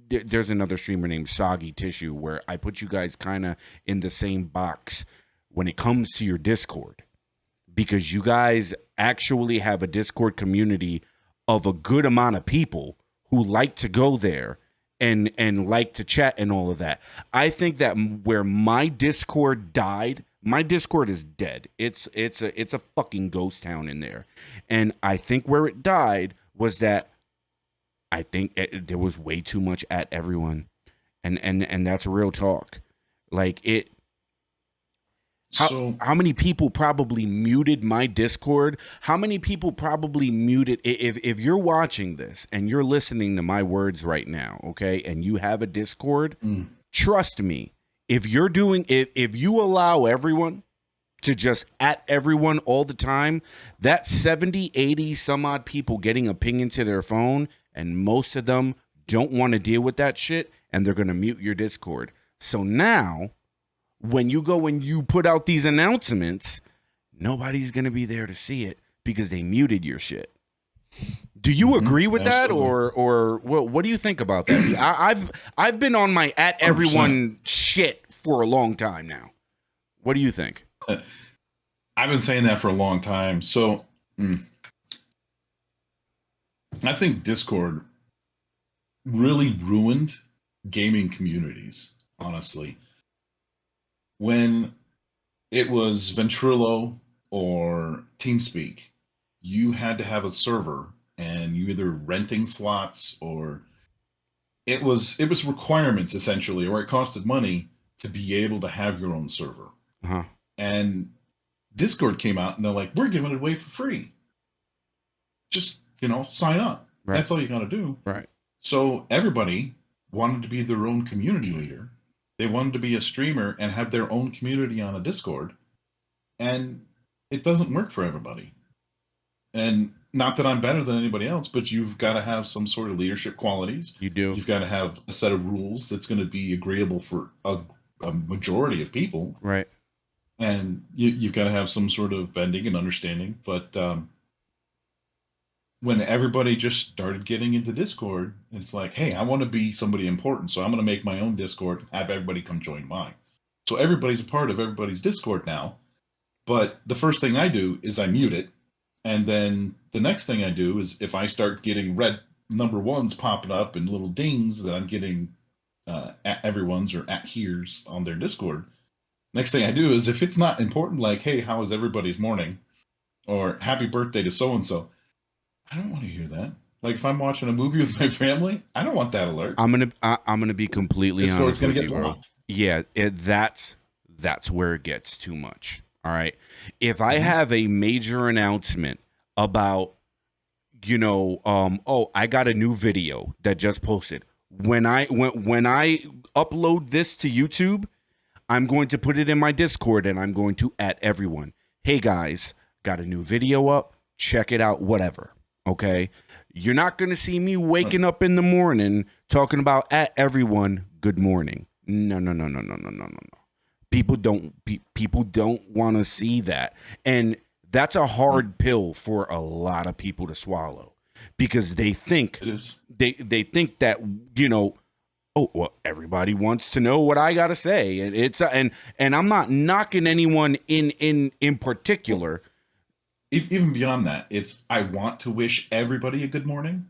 there's another streamer named Soggy Tissue, where I put you guys kind of in the same box when it comes to your Discord, because you guys actually have a Discord community of a good amount of people who like to go there and like to chat and all of that. I think that where my Discord died, my Discord is dead. It's a fucking ghost town in there. And I think where it died was that I think there was way too much at everyone. And that's real talk. Like it. How many people probably muted my Discord? How many people probably muted? If you're watching this and you're listening to my words right now, okay, and you have a Discord, trust me, if you allow everyone to just at everyone all the time, that 70, 80 some odd people getting a ping into their phone, and most of them don't want to deal with that shit, and they're going to mute your Discord. So now, when you go and you put out these announcements, nobody's going to be there to see it because they muted your shit. Do you agree with that, or what do you think about that? I've been on my at everyone 100%. Shit for a long time now. What do you think? I've been saying that for a long time. So I think Discord really ruined gaming communities, honestly. When it was Ventrilo or TeamSpeak, you had to have a server, and you either renting slots, or it was requirements essentially, or it costed money to be able to have your own server. Uh-huh. And Discord came out and they're like, we're giving it away for free. Just, sign up. Right. That's all you got to do. Right. So everybody wanted to be their own community leader. They wanted to be a streamer and have their own community on a Discord. And it doesn't work for everybody. And not that I'm better than anybody else, but you've got to have some sort of leadership qualities. You do. You've got to have a set of rules that's going to be agreeable for a majority of people. Right. and you've got to have some sort of bending and understanding. But when everybody just started getting into Discord, it's like, hey, I want to be somebody important, so I'm going to make my own Discord, have everybody come join mine. So everybody's a part of everybody's Discord now. But the first thing I do is I mute it, and then the next thing I do is if I start getting red number ones popping up and little dings that I'm getting at everyone's or at here's on their Discord. Next thing I do is if it's not important, like, hey, how is everybody's morning? Or happy birthday to so and so, I don't want to hear that. Like if I'm watching a movie with my family, I don't want that alert. I'm gonna be completely Discord's honest gonna with get you, bro. blocked. Yeah, that's where it gets too much. All right. If I have a major announcement about, oh, I got a new video that just posted. When I upload this to YouTube, I'm going to put it in my Discord and I'm going to at everyone. Hey guys, got a new video up. Check it out, whatever. Okay? You're not going to see me waking up in the morning talking about at everyone good morning. No, no, no, no, no, no, no, no, no. People don't want to see that. And that's a hard pill for a lot of people to swallow because they think It is. they think that, oh well, everybody wants to know what I gotta say, and and I'm not knocking anyone in particular. Even beyond that, it's I want to wish everybody a good morning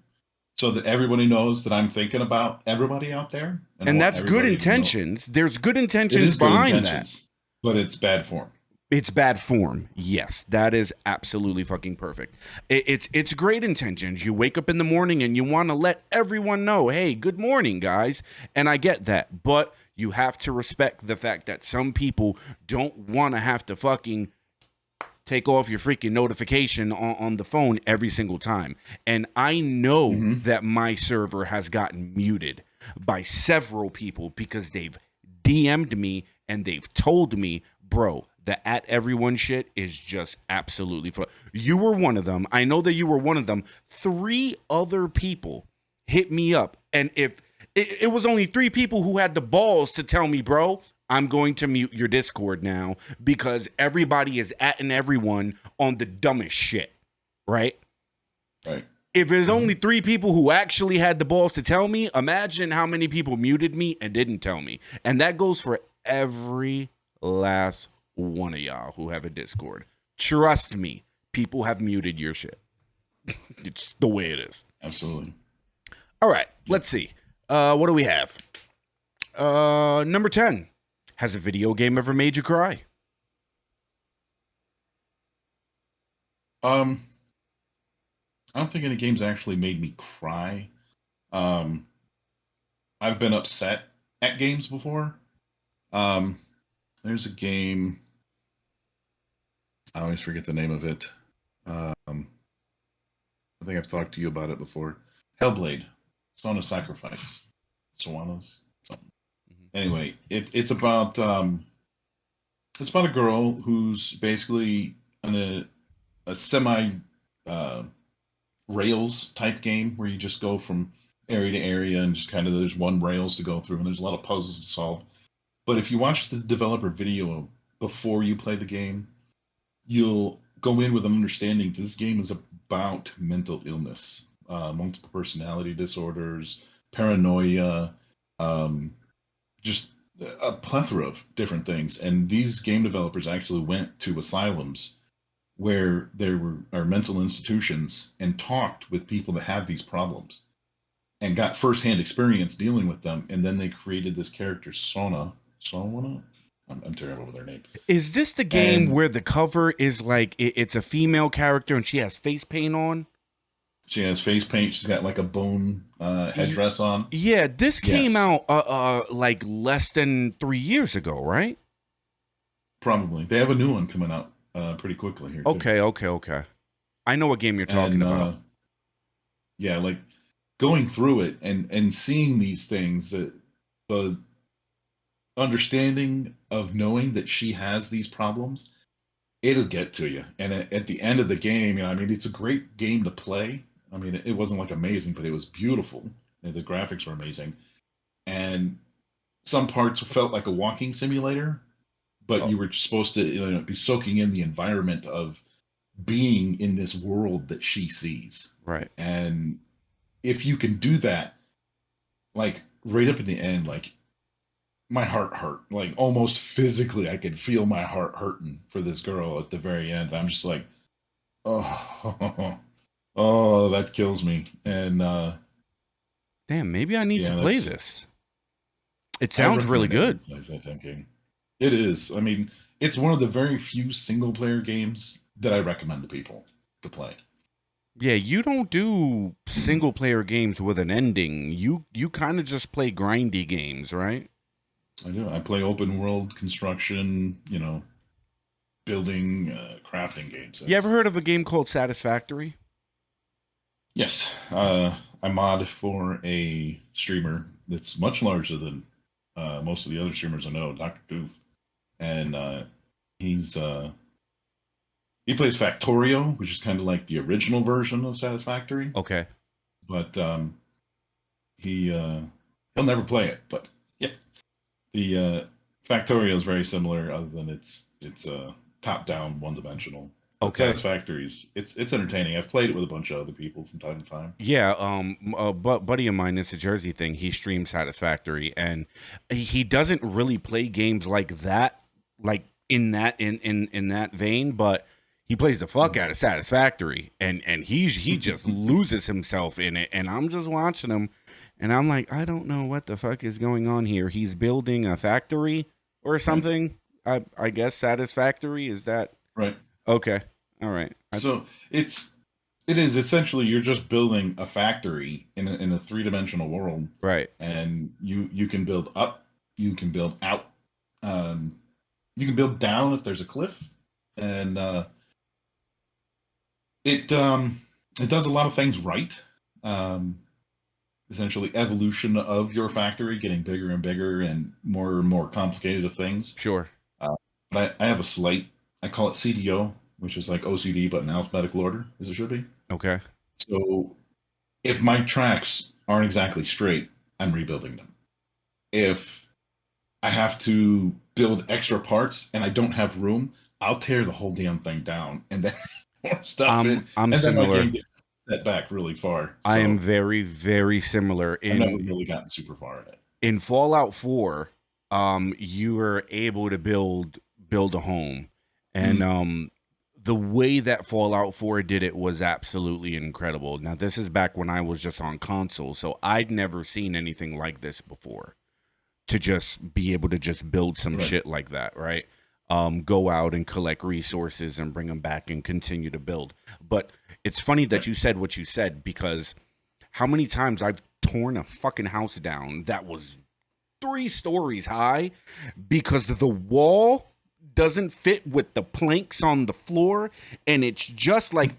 so that everybody knows that I'm thinking about everybody out there. And I And want that's good everybody to know. intentions. There's good It intentions is good behind intentions, but it's bad form. It's bad form. Yes, that is absolutely fucking perfect. It's great intentions. You wake up in the morning and you want to let everyone know, hey, good morning, guys. And I get that, but you have to respect the fact that some people don't want to have to fucking take off your freaking notification on the phone every single time. And I know that my server has gotten muted by several people because they've DM'd me and they've told me, bro, the at everyone shit is just absolutely fun. You were one of them. I know that you were one of them. 3 other people hit me up. And if it was only 3 people who had the balls to tell me, bro, I'm going to mute your Discord now because everybody is atting everyone on the dumbest shit, right? Right. If there's only 3 people who actually had the balls to tell me, imagine how many people muted me and didn't tell me. And that goes for every last one of y'all who have a Discord. Trust me, people have muted your shit. It's the way it is. Absolutely. All right, let's see. What do we have? Number 10. Has a video game ever made you cry? I don't think any games actually made me cry. I've been upset at games before. There's a game. I always forget the name of it. I think I've talked to you about it before. Hellblade, Sona Sacrifice, Swanas, something. Anyway, it's about a girl who's basically in a semi rails type game where you just go from area to area and just kind of there's one rails to go through and there's a lot of puzzles to solve. But if you watch the developer video before you play the game, you'll go in with an understanding this game is about mental illness, multiple personality disorders, paranoia, just a plethora of different things. And these game developers actually went to asylums where there are mental institutions and talked with people that have these problems and got firsthand experience dealing with them. And then they created this character, Sona. I'm terrible with their name. Is this the game where the cover is like it's a female character and she has face paint on? She has face paint. She's got like a bone headdress on. Yeah, this came out like less than 3 years ago, right? Probably. They have a new one coming out pretty quickly here. Okay. I know what game you're talking about. Yeah, like going through it and seeing these things, the understanding of knowing that she has these problems, it'll get to you. And at the end of the game, I mean, it's a great game to play. I mean, it wasn't like amazing, but it was beautiful. And the graphics were amazing. And some parts felt like a walking simulator, but Oh, you were supposed to, be soaking in the environment of being in this world that she sees. right. And if you can do that, like right up at the end, like my heart hurt, like almost physically, I could feel my heart hurting for this girl at the very end. I'm just like, oh, oh, that kills me. And Damn, maybe I need to yeah, play that's this. It I sounds really recommend good. everyone plays that damn game. It is. I mean, it's one of the very few single player games that I recommend to people to play. Yeah, you don't do single player games with an ending. You kind of just play grindy games, right? I do. I play open world construction, building, crafting games. You ever That's heard of a game called Satisfactory? yes. I mod for a streamer that's much larger than most of the other streamers I know, Dr. Doof, and he's he plays Factorio, which is kind of like the original version of Satisfactory, Okay. but he he'll never play it. But yeah, the Factorio is very similar, other than it's top down, one dimensional. But Okay. Satisfactory's it's entertaining. I've played it with a bunch of other people from time to time. Yeah, buddy of mine, it's a Jersey thing. He streams Satisfactory, and he doesn't really play games like that, like in that vein. But he plays the fuck out of Satisfactory, and he just loses himself in it. And I'm just watching him, and I'm like, I don't know what the fuck is going on here. He's building a factory or Right, something. I guess Satisfactory is that right. okay? All right, So it is essentially you're just building a factory in a three-dimensional world, right. and you can build up, you can build out, um, you can build down if there's a cliff, and it does a lot of things right. Um, Essentially, evolution of your factory, getting bigger and bigger and more complicated of things. Sure. Uh, but I have a slate. I call it CDO, which is like OCD, but in alphabetical order, as it should be. Okay. So if my tracks aren't exactly straight, I'm rebuilding them. If I have to build extra parts and I don't have room, I'll tear the whole damn thing down and then more stuff in, I'm and then my similar. game gets set back really far. I am So very, very similar I've never really gotten super far in it. in Fallout 4. You were able to build a home, and Mm, the way that Fallout 4 did it was absolutely incredible. Now, this is back when I was just on console, so I'd never seen anything like this before. To just be able to just build some right. shit like that, right? Go out and collect resources and bring them back and continue to build. But it's funny that Right. you said what you said, because how many times I've torn a fucking house down that was 3 stories high because the wall doesn't fit with the planks on the floor, and it's just like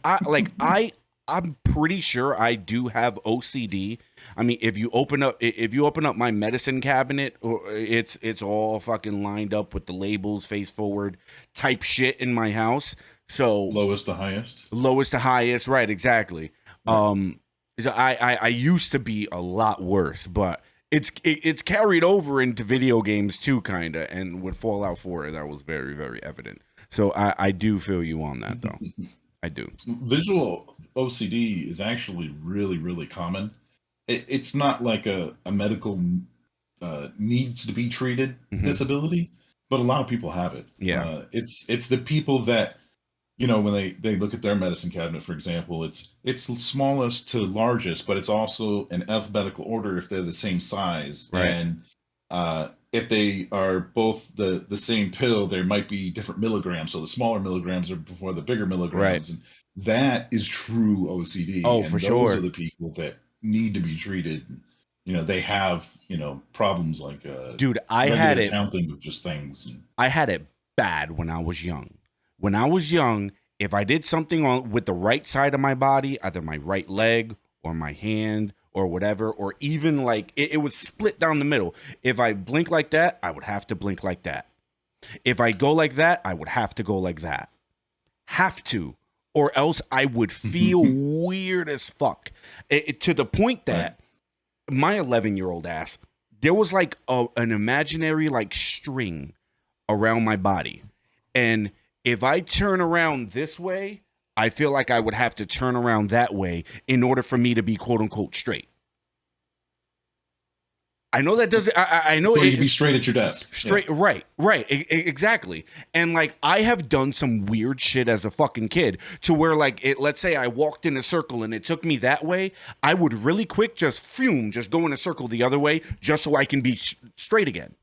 I'm pretty sure I do have OCD. I mean, if you open up my medicine cabinet, or it's all fucking lined up with the labels face forward type shit in my house. So Lowest to highest. lowest to highest, right? Exactly. Right. So I used to be a lot worse, but it's carried over into video games too, kind of. And with Fallout 4, that was very, very evident. So I do feel you on that, though. I do. Visual OCD is actually really, really common. It's not like a medical needs to be treated Hmm. disability, but a lot of people have it. Yeah. It's the people that when they look at their medicine cabinet, for example, it's smallest to largest, but it's also an alphabetical order if they're the same size, Right. and if they are both the same pill, there might be different milligrams. So the smaller milligrams are before the bigger Right. milligrams, and that is true OCD, Oh, for and those are sure. the people that need to be treated. They have problems like Dude, regular counting of just things. And, I had it bad when I was young. When I was young, if I did something on with the right side of my body, either my right leg or my hand or whatever, or even like it was split down the middle. If I blink like that, I would have to blink like that. If I go like that, I would have to go like that. Have to. Or else I would feel weird as fuck. To the point right. that my 11-year-old ass, there was like an imaginary like string around my body. And if I turn around this way, I feel like I would have to turn around that way in order for me to be quote unquote straight. I know that doesn't. I know So you it. can be straight at your desk. Straight, right, exactly. And like, I have done some weird shit as a fucking kid to where, like, let's say I walked in a circle and it took me that way, I would really quick just go in a circle the other way just so I can be straight again.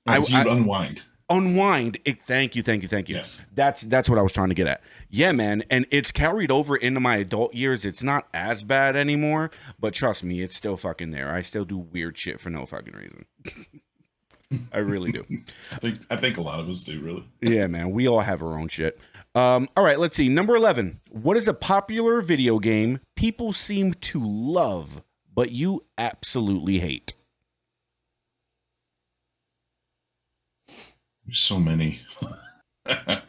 Yeah, so you'd unwind. Unwind it. Thank you. Yes. That's what I was trying to get at. Yeah, man. And it's carried over into my adult years. It's not as bad anymore, but trust me, it's still fucking there. I still do weird shit for no fucking reason. I really do. I think a lot of us do, really. Yeah, man. We all have our own shit. All right, let's see. Number 11. What is a popular video game people seem to love, but you absolutely hate? There's so many. I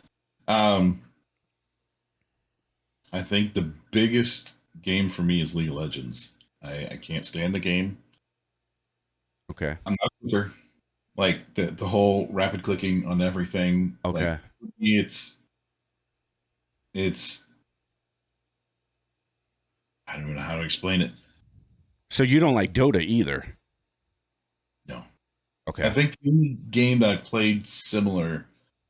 think the biggest game for me is League of Legends. I can't stand the game. Okay. I'm not a clicker. Like the whole rapid clicking on everything. Okay. Like, it's I don't even know how to explain it. So you don't like Dota either? No. Okay. I think the only game that I played similar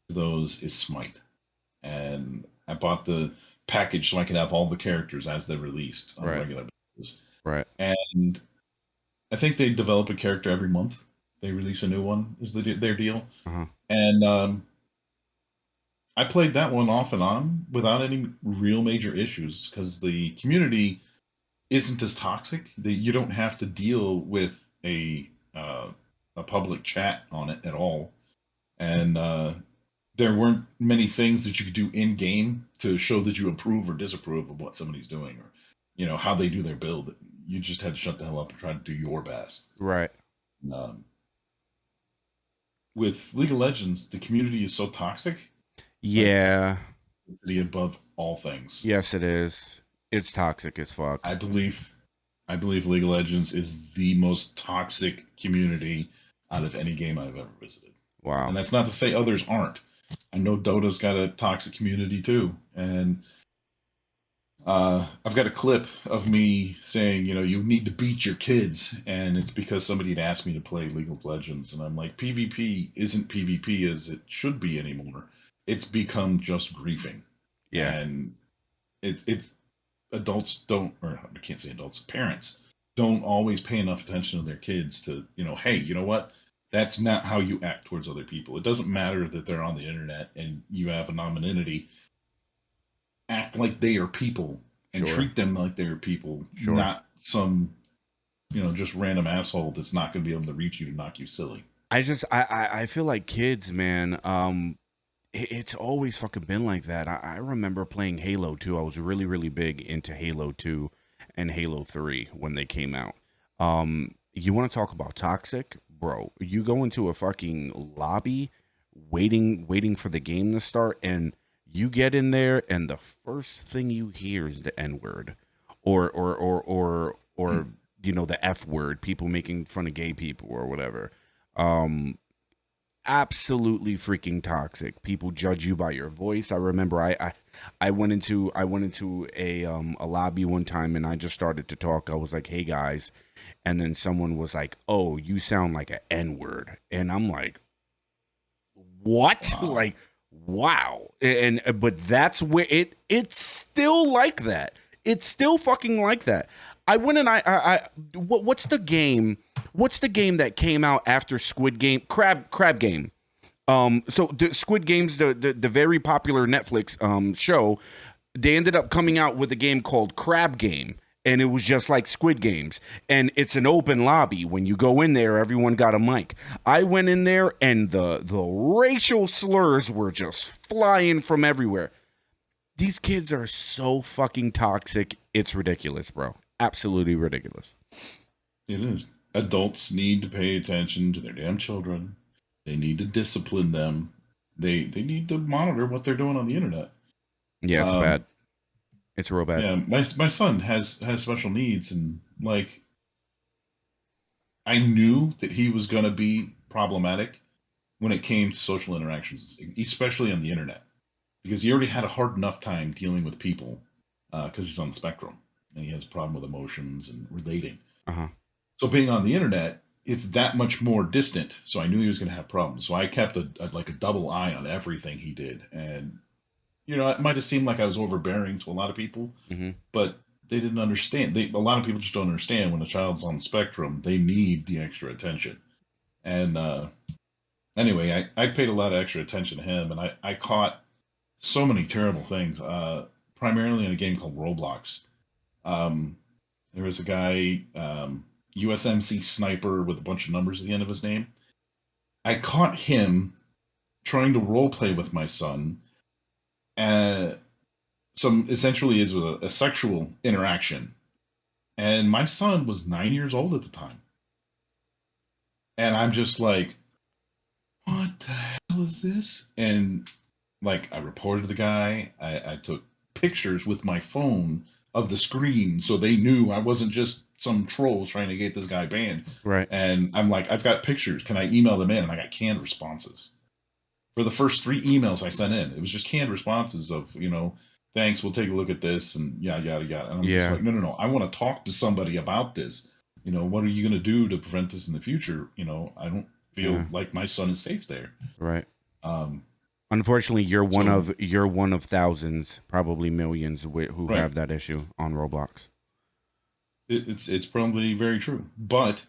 to those is Smite. And I bought the package so I could have all the characters as they're released on a regular basis. Right. And I think they develop a character every month. They release a new one is their deal. Uh-huh. And I played that one off and on without any real major issues because the community isn't as toxic. You don't have to deal with a public chat on it at all, and there weren't many things that you could do in game to show that you approve or disapprove of what somebody's doing, or how they do their build. You just had to shut the hell up and try to do your best. Right. With League of Legends, the community is so toxic. Yeah. The above all things. Yes, it is. It's toxic as fuck. I believe League of Legends is the most toxic community out of any game I've ever visited. Wow. And that's not to say others aren't. I know Dota's got a toxic community too. And I've got a clip of me saying, you need to beat your kids. And it's because somebody had asked me to play League of Legends. And I'm like, PvP isn't PvP as it should be anymore. It's become just griefing. Yeah. And it's adults don't, or I can't say adults, parents don't always pay enough attention to their kids to, hey, you know what? That's not how you act towards other people. It doesn't matter that they're on the internet and you have anonymity. Act like they are people and treat them like they're people, not some, just random asshole that's not going to be able to reach you to knock you silly. I feel like kids, man, it's always fucking been like that. I remember playing Halo 2. I was really, really big into Halo 2 and Halo 3 when they came out. You want to talk about toxic? Bro, you go into a fucking lobby waiting for the game to start, and you get in there, and the first thing you hear is the N-word or the F word, people making fun of gay people or whatever. Absolutely freaking toxic. People judge you by your voice. I remember I went into a lobby one time and I just started to talk. I was like, "Hey guys," and then someone was like, "Oh, you sound like an N-word," and I'm like, "What?" Wow. Like, wow. But that's where it's still like that. It's still fucking like that. I went and what's the game? What's the game that came out after Squid Game? Crab Game. So the Squid Game's the very popular Netflix show. They ended up coming out with a game called Crab Game, and it was just like Squid Games. And it's an open lobby. When you go in there, everyone got a mic. I went in there, and the racial slurs were just flying from everywhere. These kids are so fucking toxic. It's ridiculous, bro. Absolutely ridiculous. It is. Adults need to pay attention to their damn children. They need to discipline them. They need to monitor what they're doing on the internet. Yeah, it's bad. It's real bad. Yeah, my son has special needs, and I knew that he was going to be problematic, when it came to social interactions, especially on the internet, because he already had a hard enough time dealing with people because he's on the spectrum and he has a problem with emotions and relating. Uh-huh. So being on the internet, it's that much more distant. So I knew he was going to have problems. So I kept like a double eye on everything he did. And, it might have seemed like I was overbearing to a lot of people, Mm-hmm. but they didn't understand. A lot of people just don't understand when a child's on the spectrum, they need the extra attention. And anyway, I paid a lot of extra attention to him, and I caught so many terrible things, primarily in a game called Roblox. Um, there was a guy, USMC Sniper, with a bunch of numbers at the end of his name. I caught him trying to role play with my son. Some essentially is a sexual interaction, and my son was 9 years old at the time, and I'm just like, what the hell is this? And like, I reported the guy. I took pictures with my phone of the screen so they knew I wasn't just some troll trying to get this guy banned. Right. And I'm like, I've got pictures. Can I email them in? And I got canned responses. For the first 3 emails I sent in, it was just canned responses of, thanks, we'll take a look at this, and yada, yada, yada. And I'm just like, no. I want to talk to somebody about this. What are you going to do to prevent this in the future? I don't feel like my son is safe there. Right. Unfortunately, you're one of thousands, probably millions, who have that issue on Roblox. It's probably very true, but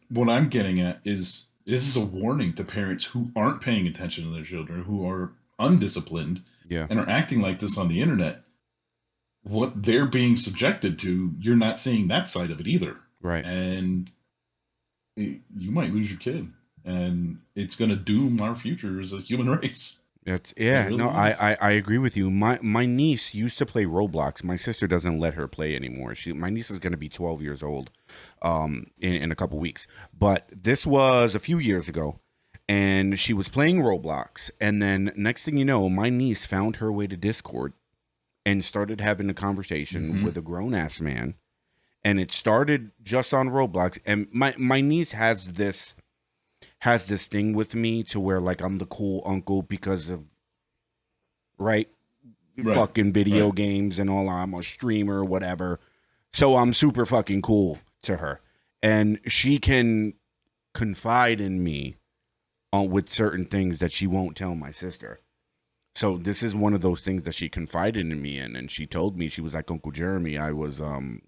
what I'm getting at is this is a warning to parents who aren't paying attention to their children, who are undisciplined, and are acting like this on the internet. What they're being subjected to, you're not seeing that side of it either, right? And you might lose your kid, and it's going to doom our future as a human race. I agree with you. My niece used to play Roblox. My sister doesn't let her play anymore. My niece is going to be 12 years old in a couple weeks. But this was a few years ago, and she was playing Roblox. And then next thing you know, my niece found her way to Discord and started having a conversation with a grown-ass man. And it started just on Roblox. And my niece has this thing with me to where, like, I'm the cool uncle because of fucking video games and all. I'm a streamer, whatever. So I'm super fucking cool to her, and she can confide in me with certain things that she won't tell my sister. So this is one of those things that she confided in me in, and she told me, she was like, Uncle Jeremy, I was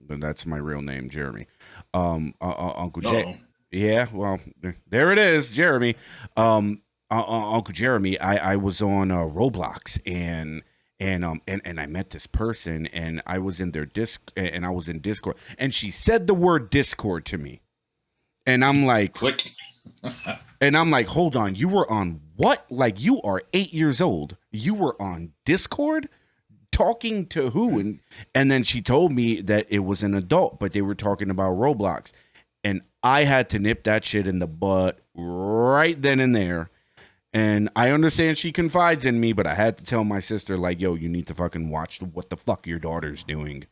that's my real name, Jeremy. Uncle J. Yeah, well, there it is, Jeremy. Uncle Jeremy, I was on Roblox, and I met this person, and I was in their and I was in Discord, and she said the word Discord to me, and I'm like, click. And I'm like, hold on, you were on what? Like, you are 8 years old. You were on Discord talking to who? And then she told me that it was an adult, but they were talking about Roblox. And I had to nip that shit in the butt right then and there. And I understand she confides in me, but I had to tell my sister, like, yo, you need to fucking watch what the fuck your daughter's doing.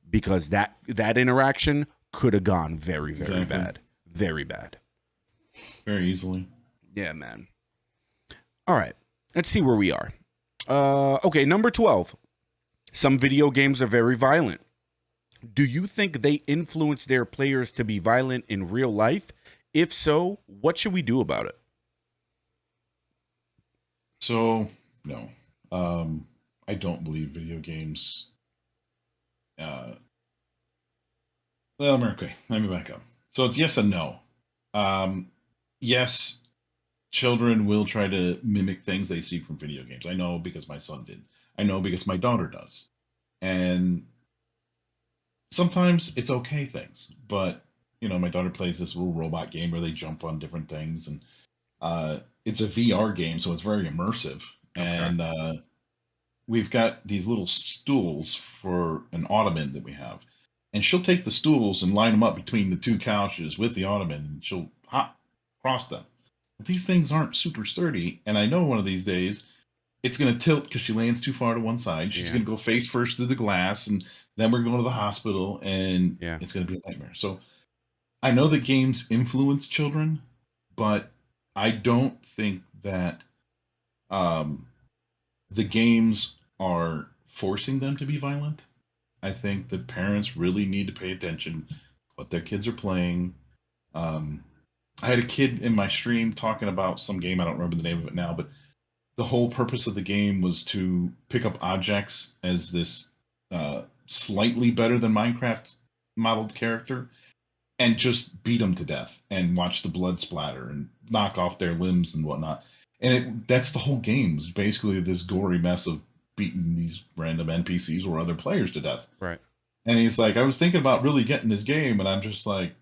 Because that interaction could have gone very, very bad. Very bad. Very easily. Yeah, man. All right. Let's see where we are. Okay, number 12. Some video games are very violent. Do you think they influence their players to be violent in real life? If so, what should we do about it? So, no. I don't believe video games. Well, okay, let me back up. So it's yes and no. Yes, children will try to mimic things they see from video games. I know because my son did. I know because my daughter does. And sometimes it's okay things, but my daughter plays this little robot game where they jump on different things, and it's a VR game, so it's very immersive. Okay. And we've got these little stools for an ottoman that we have, and she'll take the stools and line them up between the two couches with the ottoman, and she'll hop across them. But these things aren't super sturdy, and I know one of these days it's going to tilt because she lands too far to one side. She's going to go face first through the glass, and then we're going to the hospital, and it's going to be a nightmare. So I know that games influence children, but I don't think that the games are forcing them to be violent. I think that parents really need to pay attention what their kids are playing. Um, I had a kid in my stream talking about some game. I don't remember the name of it now, but the whole purpose of the game was to pick up objects as this slightly better than Minecraft modeled character and just beat them to death and watch the blood splatter and knock off their limbs and whatnot. And that's the whole game, is basically this gory mess of beating these random NPCs or other players to death. Right. And he's like, I was thinking about really getting this game, and I'm just like,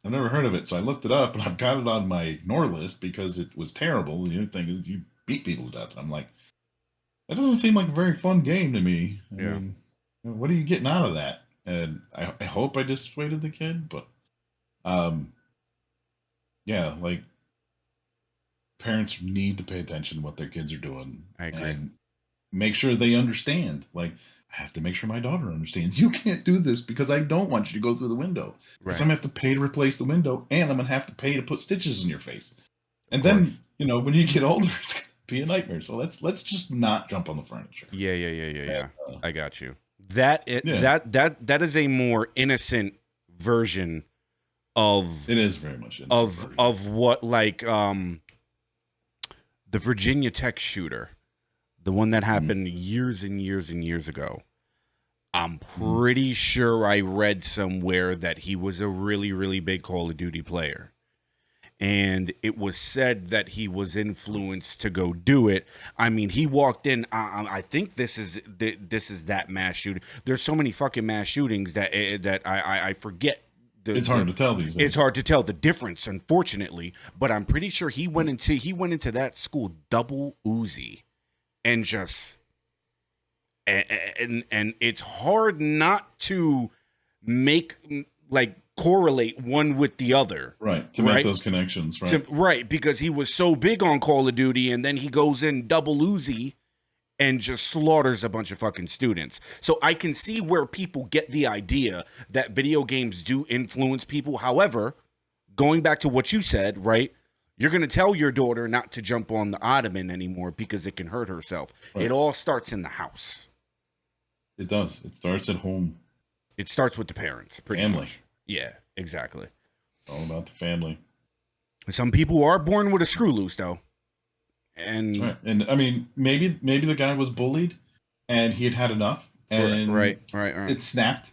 I've never heard of it. So I looked it up, and I've got it on my ignore list because it was terrible. The other thing is you beat people to death. And I'm like, that doesn't seem like a very fun game to me. I mean, what are you getting out of that? And I hope I dissuaded the kid, but yeah, like parents need to pay attention to what their kids are doing. I agree. And make sure they understand. Like, I have to make sure my daughter understands. You can't do this because I don't want you to go through the window. Because I'm gonna have to pay to replace the window, and I'm gonna have to pay to put stitches in your face. And then, when you get older, it's gonna be a nightmare. So let's just not jump on the furniture. Yeah. I got you. That is a more innocent version of it is very much of what, like, the Virginia Tech shooter, the one that happened years and years and years ago. I'm pretty sure I read somewhere that he was a really, really big Call of Duty player. And it was said that he was influenced to go do it. I mean, he walked in. I think this is that mass shooting. There's so many fucking mass shootings that I forget. It's hard to tell these days. It's hard to tell the difference, unfortunately. But I'm pretty sure he went into that school double Uzi, and just and it's hard not to make correlate one with the other, right? To make those connections, right? Because he was so big on Call of Duty, and then he goes in double Uzi and just slaughters a bunch of fucking students. So I can see where people get the idea that video games do influence people. However, going back to what you said, right? You're going to tell your daughter not to jump on the ottoman anymore because it can hurt herself. Right. It all starts in the house. It does. It starts at home. It starts with the parents, pretty much. Yeah, exactly. It's all about the family. Some people are born with a screw loose, though. And I mean, maybe the guy was bullied and he had enough, and right. It snapped,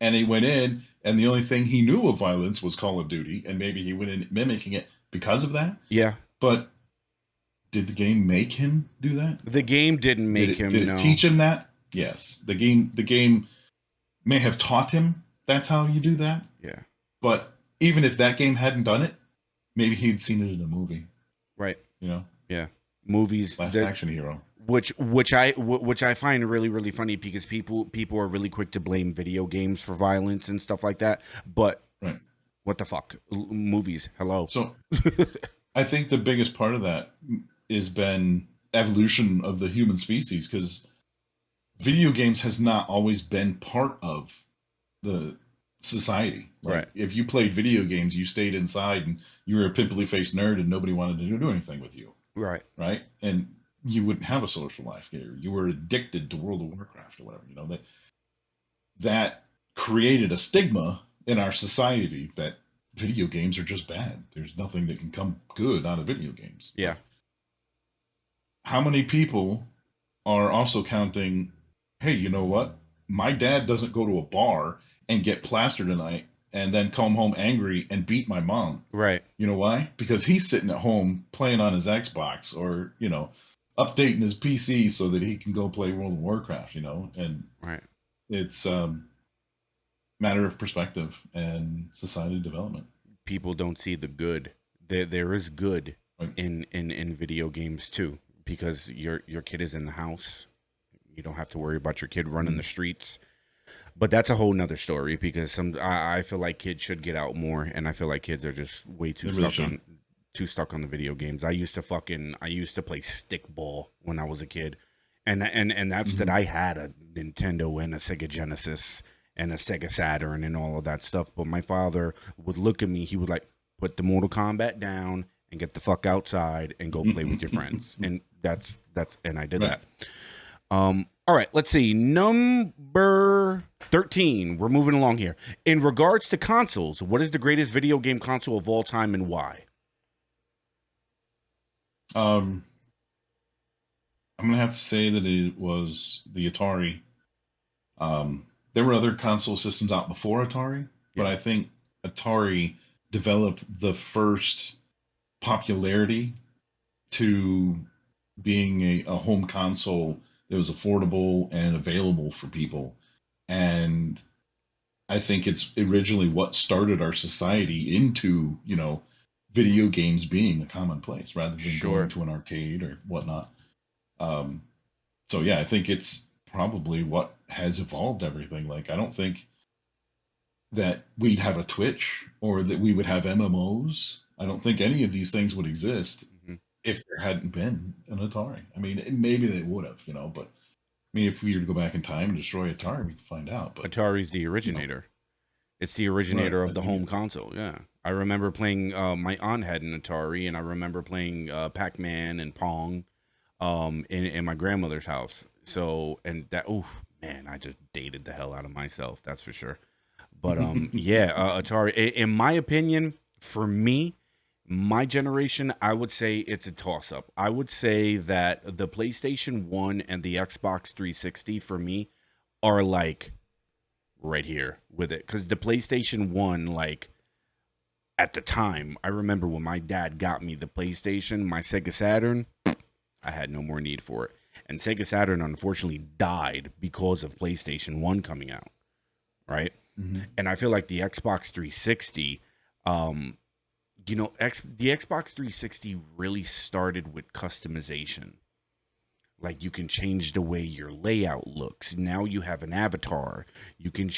and he went in, and the only thing he knew of violence was Call of Duty, and maybe he went in mimicking it because of that. Yeah. But did the game make him do that? The game didn't make him. Did it teach him that? Yes. The game may have taught him that's how you do that. Yeah. But even if that game hadn't done it, maybe he'd seen it in a movie. Right. Yeah. Movies. Last Action Hero. Which I find really, really funny, because people are really quick to blame video games for violence and stuff like that. But what the fuck? Movies. Hello. So I think the biggest part of that has been evolution of the human species, because video games has not always been part of the society. Right. If you played video games, you stayed inside and you were a pimply faced nerd and nobody wanted to do anything with you. Right. And you wouldn't have a social life. You were addicted to World of Warcraft or whatever. That created a stigma in our society that video games are just bad. There's nothing that can come good out of video games. Yeah. How many people are also counting, hey, you know what? My dad doesn't go to a bar and get plastered tonight and then come home angry and beat my mom. Right. You know why? Because he's sitting at home playing on his Xbox, or, updating his PC so that he can go play World of Warcraft, and it's matter of perspective and society development. People don't see the good. There is good in video games too, because your kid is in the house. You don't have to worry about your kid running the streets. But that's a whole nother story, because I feel like kids should get out more, and I feel like kids are just way too stuck on the video games. I used to play stickball when I was a kid, and that's that I had a Nintendo and a Sega Genesis and a Sega Saturn and all of that stuff. But my father would look at me, he would put the Mortal Kombat down and get the fuck outside and go play with your friends. And and I did Right. that. All right, let's see. Number 13. We're moving along here. In regards to consoles, what is the greatest video game console of all time and why? I'm gonna have to say that it was the Atari. There were other console systems out before Atari, but Yeah. I think Atari developed the first popularity to being a home console that was affordable and available for people. And I think it's originally what started our society into, video games being a commonplace rather than going Sure. to an arcade or whatnot. Um, so yeah, I think it's probably what has evolved everything. Like, I don't think that we'd have a Twitch or that we would have MMOs. I don't think any of these things would exist hmm if there hadn't been an Atari. I mean, maybe they would have, but I mean, if we were to go back in time and destroy Atari, we could find out. But Atari's the you know, originator. It's the right? originator I of the think home console. Yeah. I remember playing, my aunt had an Atari, and I remember playing Pac-Man and Pong in my grandmother's house. So, and that, oh, man, I just dated the hell out of myself. That's for sure. But yeah, Atari. In my opinion, for me, my generation, I would say it's a toss-up. I would say that the PlayStation 1 and the Xbox 360 for me are like right here with it, because the PlayStation 1, like at the time, I remember when my dad got me the PlayStation, my Sega Saturn, I had no more need for it. And Sega Saturn unfortunately died because of PlayStation 1 coming out, right? Mhm. And I feel like the Xbox 360, the Xbox 360 really started with customization. Like, you can change the way your layout looks. Now you have an avatar. You can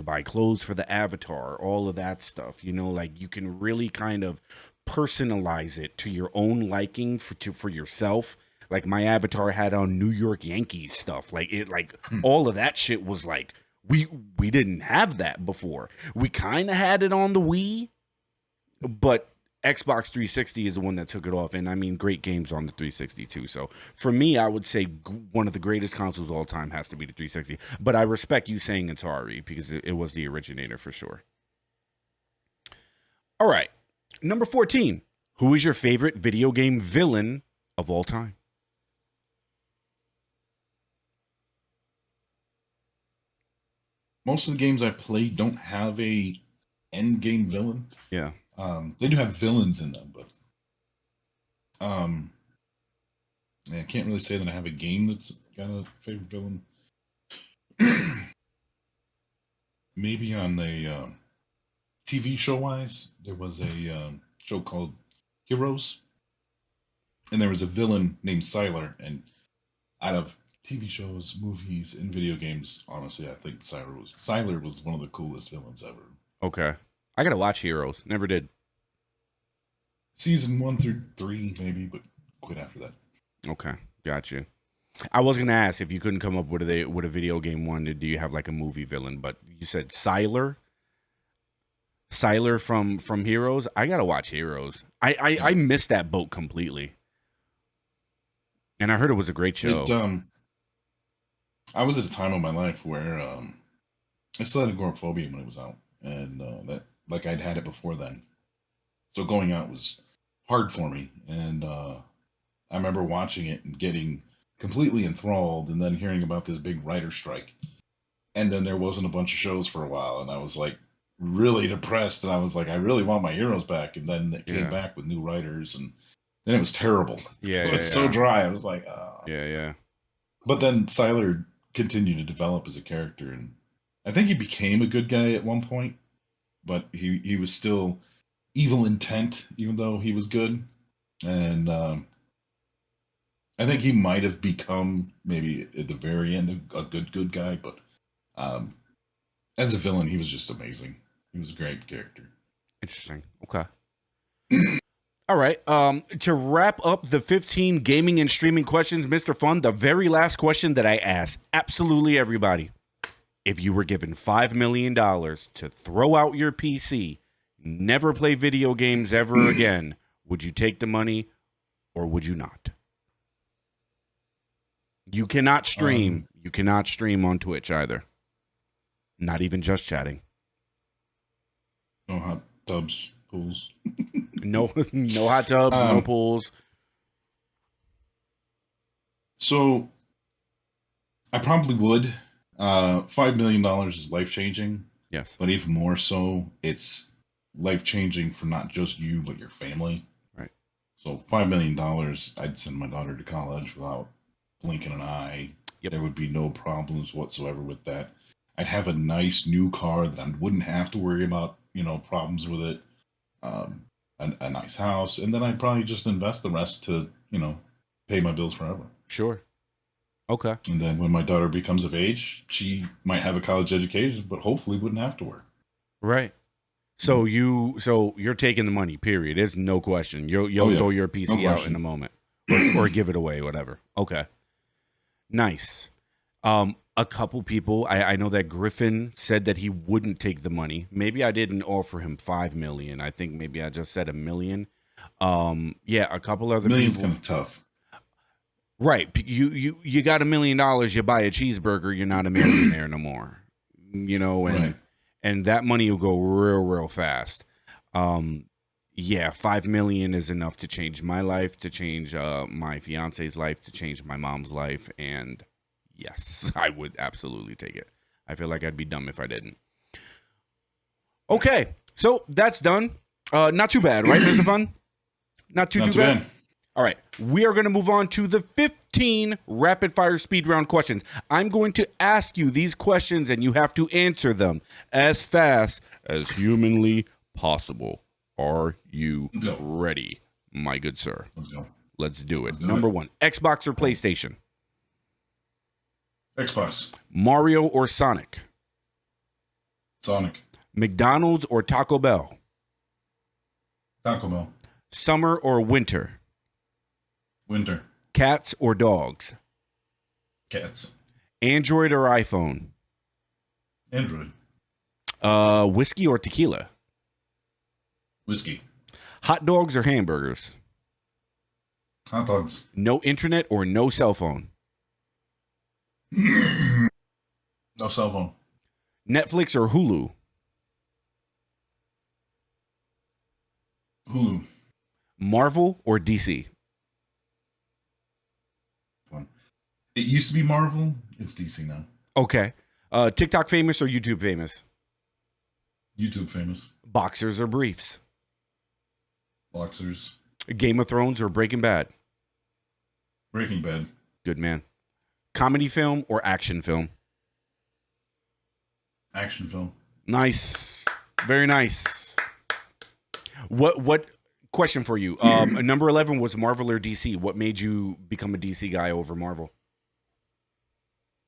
buy clothes for the avatar, all of that stuff. Like, you can really kind of personalize it to your own liking for yourself. Like, my avatar had on New York Yankees stuff. All of that shit was like, we didn't have that before. We kind of had it on the Wii, but Xbox 360 is the one that took it off. And I mean, great games on the 360 too. So for me, I would say one of the greatest consoles of all time has to be the 360. But I respect you saying Atari, because it was the originator for sure. All right. Number 14. Who is your favorite video game villain of all time? Most of the games I played don't have a end game villain. Yeah. They do have villains in them, but I can't really say that I have a game that's got a favorite villain. Maybe on a TV show wise, there was a show called Heroes, and there was a villain named Siler. And out of TV shows, movies, and video games, honestly, I think Siler was one of the coolest villains ever. Okay. I got to watch Heroes. Never did. Season 1 through 3, maybe, but quit after that. Okay. Got you. I was gonna ask if you couldn't come up with a video game one. Do you have like a movie villain? But you said Siler from Heroes. I gotta watch Heroes. I missed that boat completely, and I heard it was a great show. I was at a time of my life where I still had agoraphobia when it was out, and that, like, I'd had it before then, so going out was hard for me. And I remember watching it and getting completely enthralled, and then hearing about this big writer strike, and then there wasn't a bunch of shows for a while, and I was like really depressed, and I was like, I really want my Heroes back. And then it came back with new writers, and then it was terrible. Yeah, it was so dry. I was like, yeah. But then Siler continued to develop as a character, and I think he became a good guy at one point, but he was still evil intent, even though he was good. And I think he might have become, maybe at the very end, a good guy, but as a villain, he was just amazing. He was a great character. Interesting. Okay. All right. To wrap up the 15 gaming and streaming questions, Mr. Fun, the very last question that I ask absolutely everybody: if you were given $5 million to throw out your PC, never play video games ever again, Would you take the money or would you not? You cannot stream. You cannot stream on Twitch either. Not even just chatting. No hot tubs, pools. No, no hot tubs, no pools. So I probably would. $5 million is life changing. Yes. But even more so, it's life changing for not just you, but your family. Right. So $5 million, I'd send my daughter to college without blinking an eye. Yep. There would be no problems whatsoever with that. I'd have a nice new car that I wouldn't have to worry about, problems with it. A nice house, and then I'd probably just invest the rest to, pay my bills forever. Sure. Okay. And then when my daughter becomes of age, she might have a college education, but hopefully wouldn't have to work. Right. So you're taking the money, period. There's no question. You'll throw your PC out in a moment. Or give it away, whatever. Okay. Nice. A couple people, I know that Griffin said that he wouldn't take the money. Maybe I didn't offer him $5 million. I think maybe I just said $1 million. Yeah, a couple other Million's people. kind of tough. Right. You got $1 million, you buy a cheeseburger, you're not a millionaire no more. And that money will go real fast. Yeah, $5 million is enough to change my life, to change my fiance's life, to change my mom's life, and yes, I would absolutely take it. I feel like I'd be dumb if I didn't. Okay, so that's done. Not too bad, right, Mr. Fun? Not too bad. All right, we are going to move on to the 15 rapid-fire speed round questions. I'm going to ask you these questions, and you have to answer them as fast as humanly possible. Are you ready, my good sir? Let's go. Let's do it. Number 1, Xbox or PlayStation? Xbox. Mario or Sonic? Sonic. McDonald's or Taco Bell? Taco Bell. Summer or winter? Winter. Cats or dogs? Cats. Android or iPhone? Android. Whiskey or tequila? Whiskey. Hot dogs or hamburgers? Hot dogs. No internet or no cell phone? No cell phone. Netflix or Hulu? Hulu. Marvel or DC? It used to be Marvel. It's DC now. Okay. TikTok famous or YouTube famous? YouTube famous. Boxers or briefs? Boxers. Game of Thrones or Breaking Bad? Breaking Bad. Good man. Comedy film or action film? Action film. Nice. Very nice. What question for you? Number 11 was Marvel or DC. What made you become a DC guy over Marvel?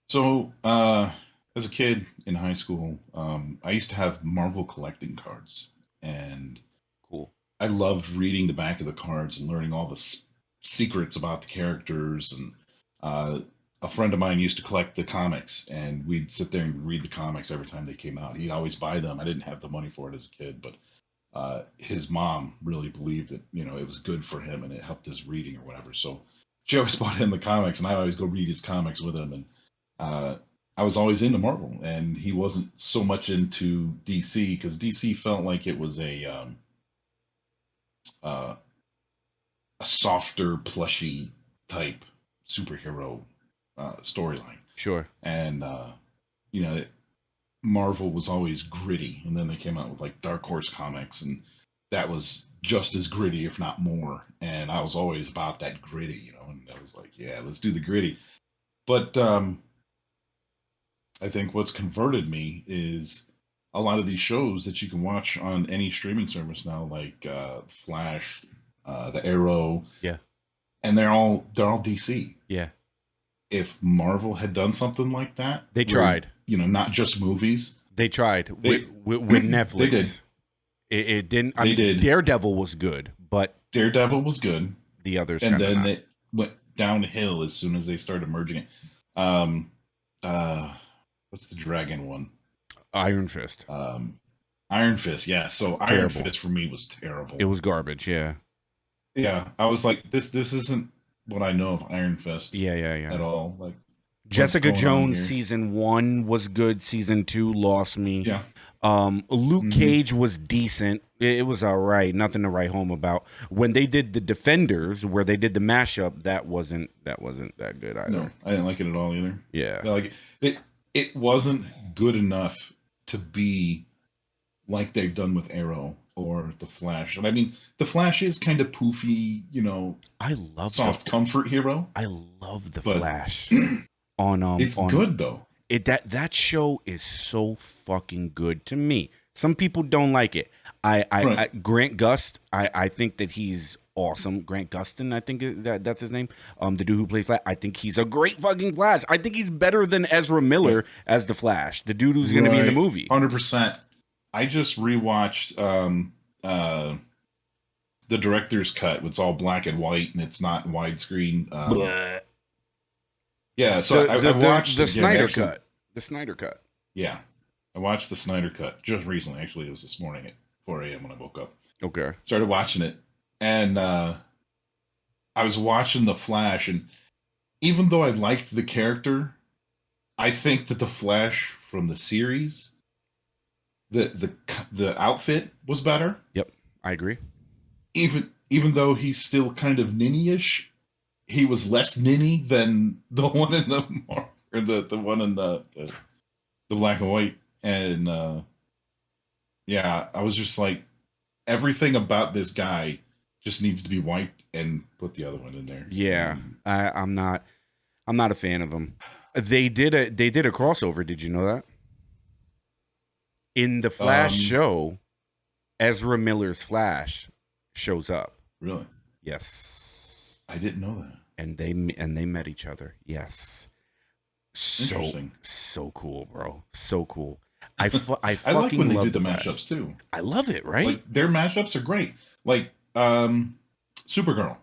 So, as a kid in high school, I used to have Marvel collecting cards, and cool. I loved reading the back of the cards and learning all the secrets about the characters. And a friend of mine used to collect the comics, and we'd sit there and read the comics every time they came out. He'd always buy them. I didn't have the money for it as a kid, but his mom really believed that it was good for him and it helped his reading or whatever. So she always bought him the comics, and I'd always go read his comics with him. And I was always into Marvel, and he wasn't so much into DC because DC felt like it was a softer, plushy type superhero storyline. Sure. And Marvel was always gritty, and then they came out with like Dark Horse comics, and that was just as gritty, if not more. And I was always about that gritty, and I was like, yeah, let's do the gritty. But I think what's converted me is a lot of these shows that you can watch on any streaming service now, like Flash, the Arrow, yeah, and they're all DC. Yeah. If Marvel had done something like that, they tried. Not just movies. They tried with Netflix. They did. It didn't. I mean, Daredevil was good, but Daredevil was good. The others, and then it went downhill as soon as they started merging it. What's the dragon one? Iron Fist. Iron Fist, yeah. So Iron Fist for me was terrible. It was garbage, yeah. yeah, I was like, this isn't what I know of Iron Fist Yeah. at all. Like, what's Jessica going on Jones here? season 1 was good. Season 2 lost me. Yeah. Luke Hmm. Cage was decent. It was all right. Nothing to write home about. When they did the Defenders, where they did the mashup, that wasn't that good No, either. I didn't like it at all either. Yeah. Like it wasn't good enough to be like they've done with Arrow or the Flash. And I mean, the Flash is kind of poofy, I love the soft comfort hero, I love the but Flash it's on good though. it. That show is so fucking good to me. Some people don't like it. Right. Grant Gust, I think that he's awesome. Grant Gustin, I think that's his name. The dude who plays Flash, I think he's a great fucking Flash. I think he's better than Ezra Miller as the Flash, the dude who's going to be in the movie. 100%. I just rewatched the director's cut. It's all black and white and it's not widescreen. Bleh. Yeah, so I watched the it again, Snyder actually. cut. The Snyder cut. Yeah, I watched the Snyder cut just recently. Actually, it was this morning at 4 a.m. when I woke up. Okay. Started watching it, and I was watching the Flash, and even though I liked the character, I think that the Flash from the series, the outfit was better. Yep, I agree. Even though he's still kind of ninny-ish, he was less ninny than the one in the one in the black and white. And yeah, I was just like, everything about this guy just needs to be wiped and put the other one in there. Yeah, I'm not a fan of them. They did a crossover. Did you know that? In the Flash show, Ezra Miller's Flash shows up. Really? Yes. I didn't know that. And they met each other. Yes. So cool, bro. So cool. I I like when they do the Flash. mashups too. I love it, right? Like their mashups are great. Like Supergirl.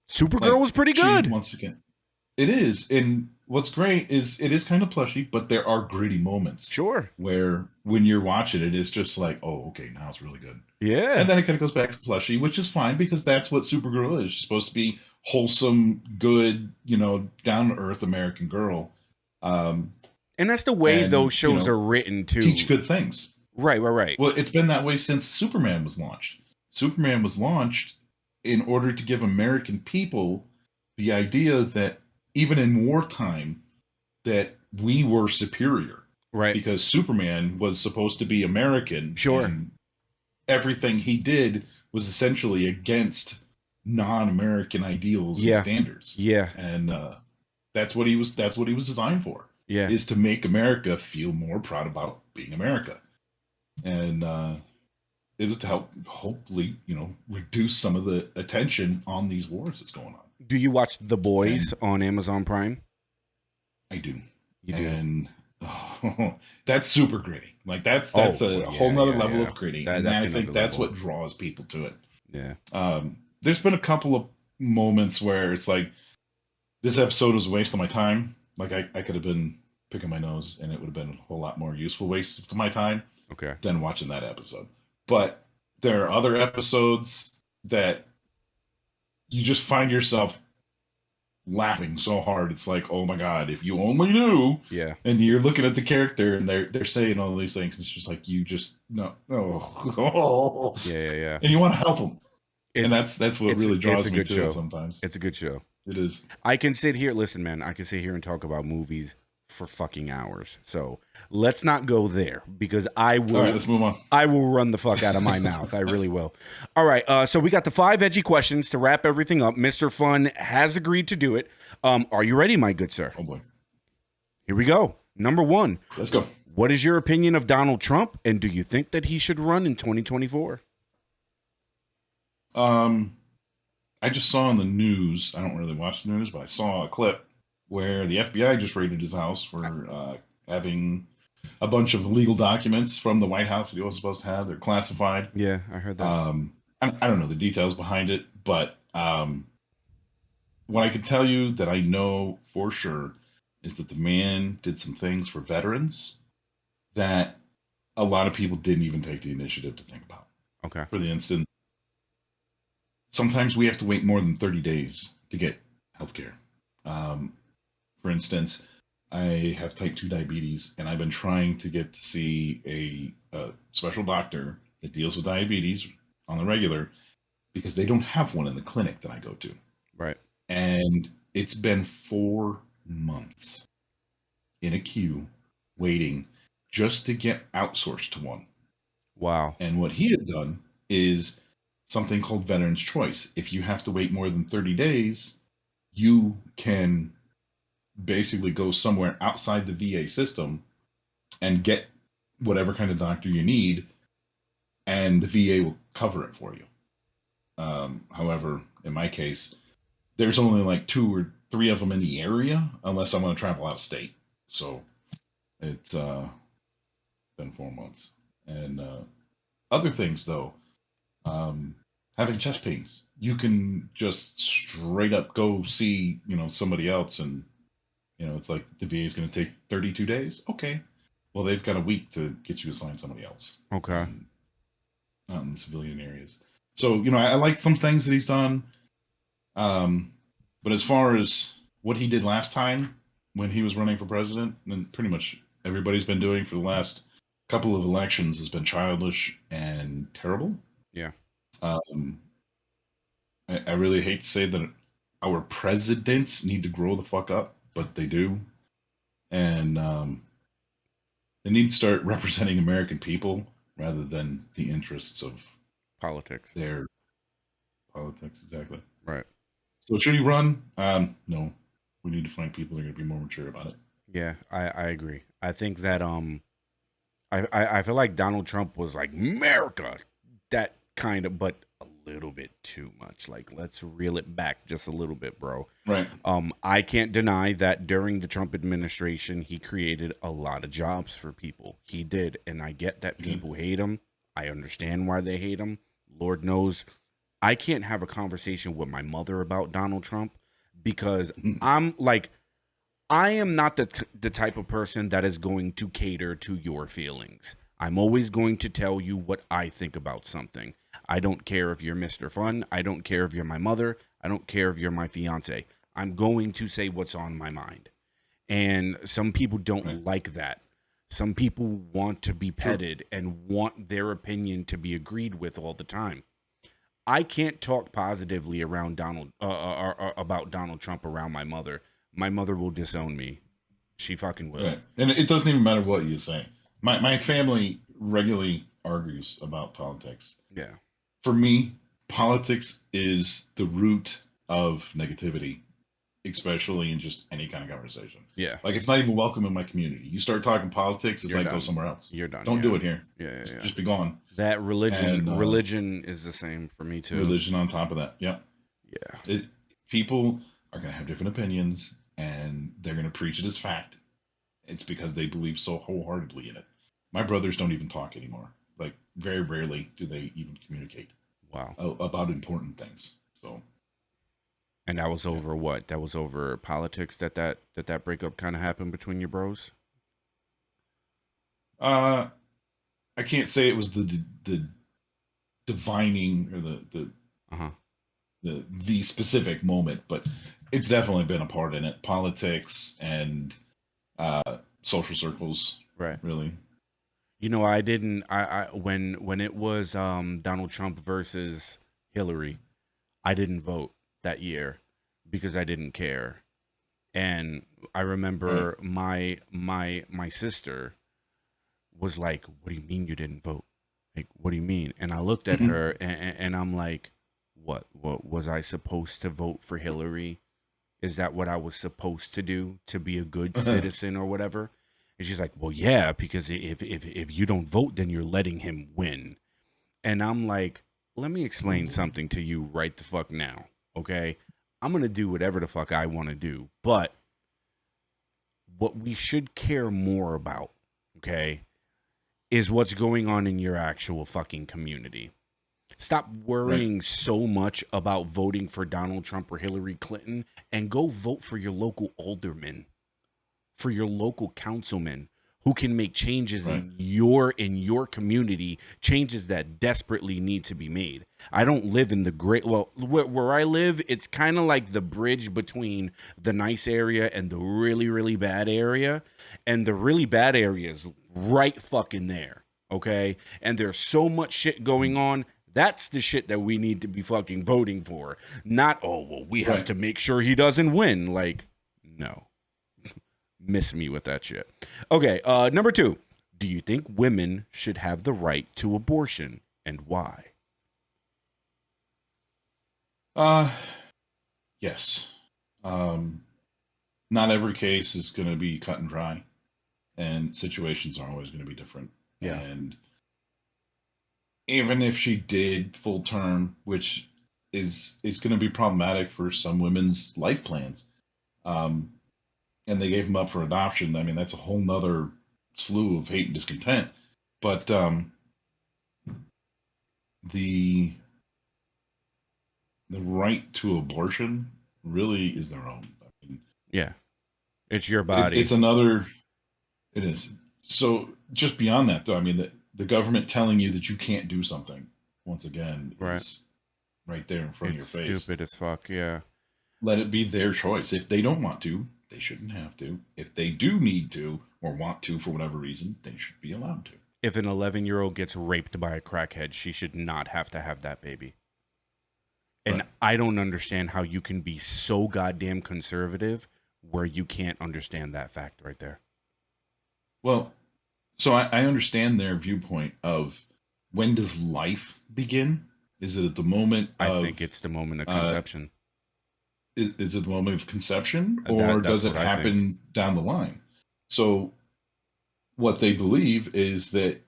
Supergirl was pretty good. Once again, it is. And what's great is it is kind of plushy, but there are gritty moments. Sure. Where when you're watching it, it's just like, oh, okay, now it's really good. Yeah. And then it kind of goes back to plushy, which is fine because that's what Supergirl is. She's supposed to be wholesome, good, down to earth American girl. And that's the way those shows are written too. Teach good things. Right. Well, it's been that way since Superman was launched. Superman was launched in order to give American people the idea that even in wartime, that we were superior. Right. Because Superman was supposed to be American. Sure. And everything he did was essentially against non-American ideals and standards. Yeah. And that's what he was designed for. Yeah. Is to make America feel more proud about being America. And it was to help, hopefully, reduce some of the attention on these wars that's going on. Do you watch The Boys on Amazon Prime? I do. You do. And that's super gritty. Like that's a whole nother level of gritty. And I think that's what draws people to it. Yeah. There's been a couple of moments where it's like, this episode was a waste of my time. Like I could have been picking my nose and it would have been a whole lot more useful waste of my time than watching that episode. But there are other episodes that you just find yourself laughing so hard. It's like, oh my God, if you only knew. Yeah. And you're looking at the character and they're saying all these things. It's just like, you just, no. Yeah. And you want to help them. And that's what really draws me to it sometimes. It's a good show. It is. I can sit here, listen, man, I can sit here and talk about movies for fucking hours. So let's not go there because I will. All right, let's move on. I will run the fuck out of my mouth. I really will. All right. So we got the 5 edgy questions to wrap everything up. Mr. Fun has agreed to do it. Are you ready, my good sir? Oh boy. Here we go. Number 1. Let's go. What is your opinion of Donald Trump? And do you think that he should run in 2024? I just saw on the news, I don't really watch the news, but I saw a clip where the FBI just raided his house for having a bunch of legal documents from the White House that he wasn't supposed to have. They're classified. Yeah, I heard that. I don't know the details behind it, but what I can tell you that I know for sure is that the man did some things for veterans that a lot of people didn't even take the initiative to think about. Okay. For the instance, sometimes we have to wait more than 30 days to get healthcare. For instance, I have type 2 diabetes, and I've been trying to get to see a special doctor that deals with diabetes on the regular because they don't have one in the clinic that I go to. Right. And it's been 4 months in a queue waiting just to get outsourced to one. Wow. And what he had done is something called Veterans Choice. If you have to wait more than 30 days, you can basically go somewhere outside the VA system and get whatever kind of doctor you need, and the VA will cover it for you. However, in my case, there's only like 2 or 3 of them in the area, unless I'm going to travel out of state. So it's been 4 months. And other things, though, having chest pains, you can just straight up go see, somebody else, and it's like the VA is going to take 32 days. Okay, well, they've got a week to get you assigned somebody else. Okay. Not in the civilian areas. So I like some things that he's done. But as far as what he did last time when he was running for president, and pretty much everybody's been doing for the last couple of elections, has been childish and terrible. Yeah. I really hate to say that our presidents need to grow the fuck up, but they do. And they need to start representing American people rather than the interests of Politics. their politics. Exactly. Right. So should he run? No. We need to find people that are going to be more mature about it. Yeah, I agree. I think that I feel like Donald Trump was like America, that kind of, but a little bit too much. Like, let's reel it back just a little bit, bro. Right. I can't deny that during the Trump administration, he created a lot of jobs for people. He did, and I get that people hate him. I understand why they hate him. Lord knows, I can't have a conversation with my mother about Donald Trump because I'm like, I am not the type of person that is going to cater to your feelings. I'm always going to tell you what I think about something. I don't care if you're Mr. Fun. I don't care if you're my mother. I don't care if you're my fiance. I'm going to say what's on my mind. And some people don't like that. Some people want to be petted and want their opinion to be agreed with all the time. I can't talk positively around about Donald Trump around my mother. My mother will disown me. She fucking will. Right. And it doesn't even matter what you say. My family regularly argues about politics. Yeah. For me, politics is the root of negativity, especially in just any kind of conversation. Yeah. Like, it's not even welcome in my community. You start talking politics, it's You're like, done. go somewhere else. You're done. Don't do it here. Yeah. Just be gone. That religion And, religion is the same for me too. Religion on top of that. Yeah. Yeah. People are going to have different opinions, and they're going to preach it as fact. It's because they believe so wholeheartedly in it. My brothers don't even talk anymore. Like, very rarely do they even communicate. Wow. About important things. So. And that was over what? That was over politics. That breakup kind of happened between your bros. I can't say it was the divining or the specific moment, but it's definitely been a part in it. Politics and social circles, right? Really. I didn't. When it was Donald Trump versus Hillary, I didn't vote that year because I didn't care. And I remember my sister was like, "What do you mean you didn't vote? Like, what do you mean?" And I looked at her and I'm like, "What was I supposed to vote for Hillary? Is that what I was supposed to do to be a good citizen or whatever?" And she's like, "Well, yeah, because if you don't vote, then you're letting him win." And I'm like, "Let me explain something to you right the fuck now, okay? I'm going to do whatever the fuck I want to do. But what we should care more about, okay, is what's going on in your actual fucking community. Stop worrying so much about voting for Donald Trump or Hillary Clinton and go vote for your local alderman, for your local councilman who can make changes Right. in your community, changes that desperately need to be made. I don't live in the great where I live, it's kind of like the bridge between the nice area and the really really bad area, and the really bad area is right fucking there, okay? And there's so much shit going on. That's the shit that we need to be fucking voting for. Not, oh, well, we have Right. to make sure he doesn't win. Like, no. Miss me with that shit. Okay, number 2. Do you think women should have the right to abortion, and why? Yes. Not every case is going to be cut and dry, and situations are always going to be different. Yeah. And even if she did full term, which is going to be problematic for some women's life plans, um, and they gave them up for adoption. I mean, that's a whole nother slew of hate and discontent. But the right to abortion really is their own. I mean, Yeah. It's your body. it's another. It is. So just beyond that, though, I mean, the government telling you that you can't do something, once again, Right. is right there in front It's of your face. stupid as fuck, yeah. Let it be their choice. If they don't want to, they shouldn't have to. If they do need to or want to for whatever reason, they should be allowed to. If an 11-year-old gets raped by a crackhead, she should not have to have that baby. And Right. I don't understand how you can be so goddamn conservative where you can't understand that fact right there. Well, so I understand their viewpoint of when does life begin? Is it at the moment I think it's the moment of conception. Is it the moment of conception, or That's does it what I think. happen down the line? So what they believe is that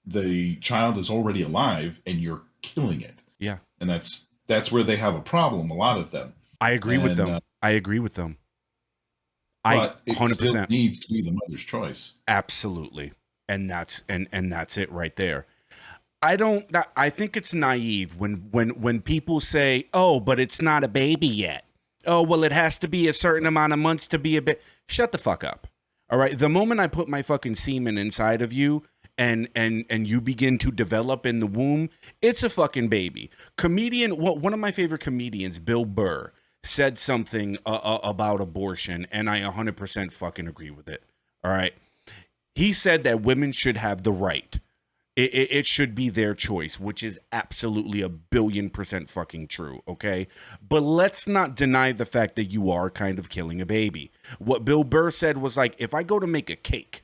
the child is already alive and you're killing it. Yeah. And that's where they have a problem, a lot of them. I agree with them. I agree with them. But it 100%. still needs to be the mother's choice. Absolutely. And that's it right there. I think it's naive when people say, "Oh, but it's not a baby yet." Oh, well, it has to be a certain amount of months to be a bit. Shut the fuck up. All right. The moment I put my fucking semen inside of you and you begin to develop in the womb, it's a fucking baby. One of my favorite comedians, Bill Burr, said something about abortion, and I 100% fucking agree with it. All right. He said that women should have the right. It should be their choice, which is absolutely 1,000,000,000% fucking true, okay? But let's not deny the fact that you are kind of killing a baby. What Bill Burr said was like, if I go to make a cake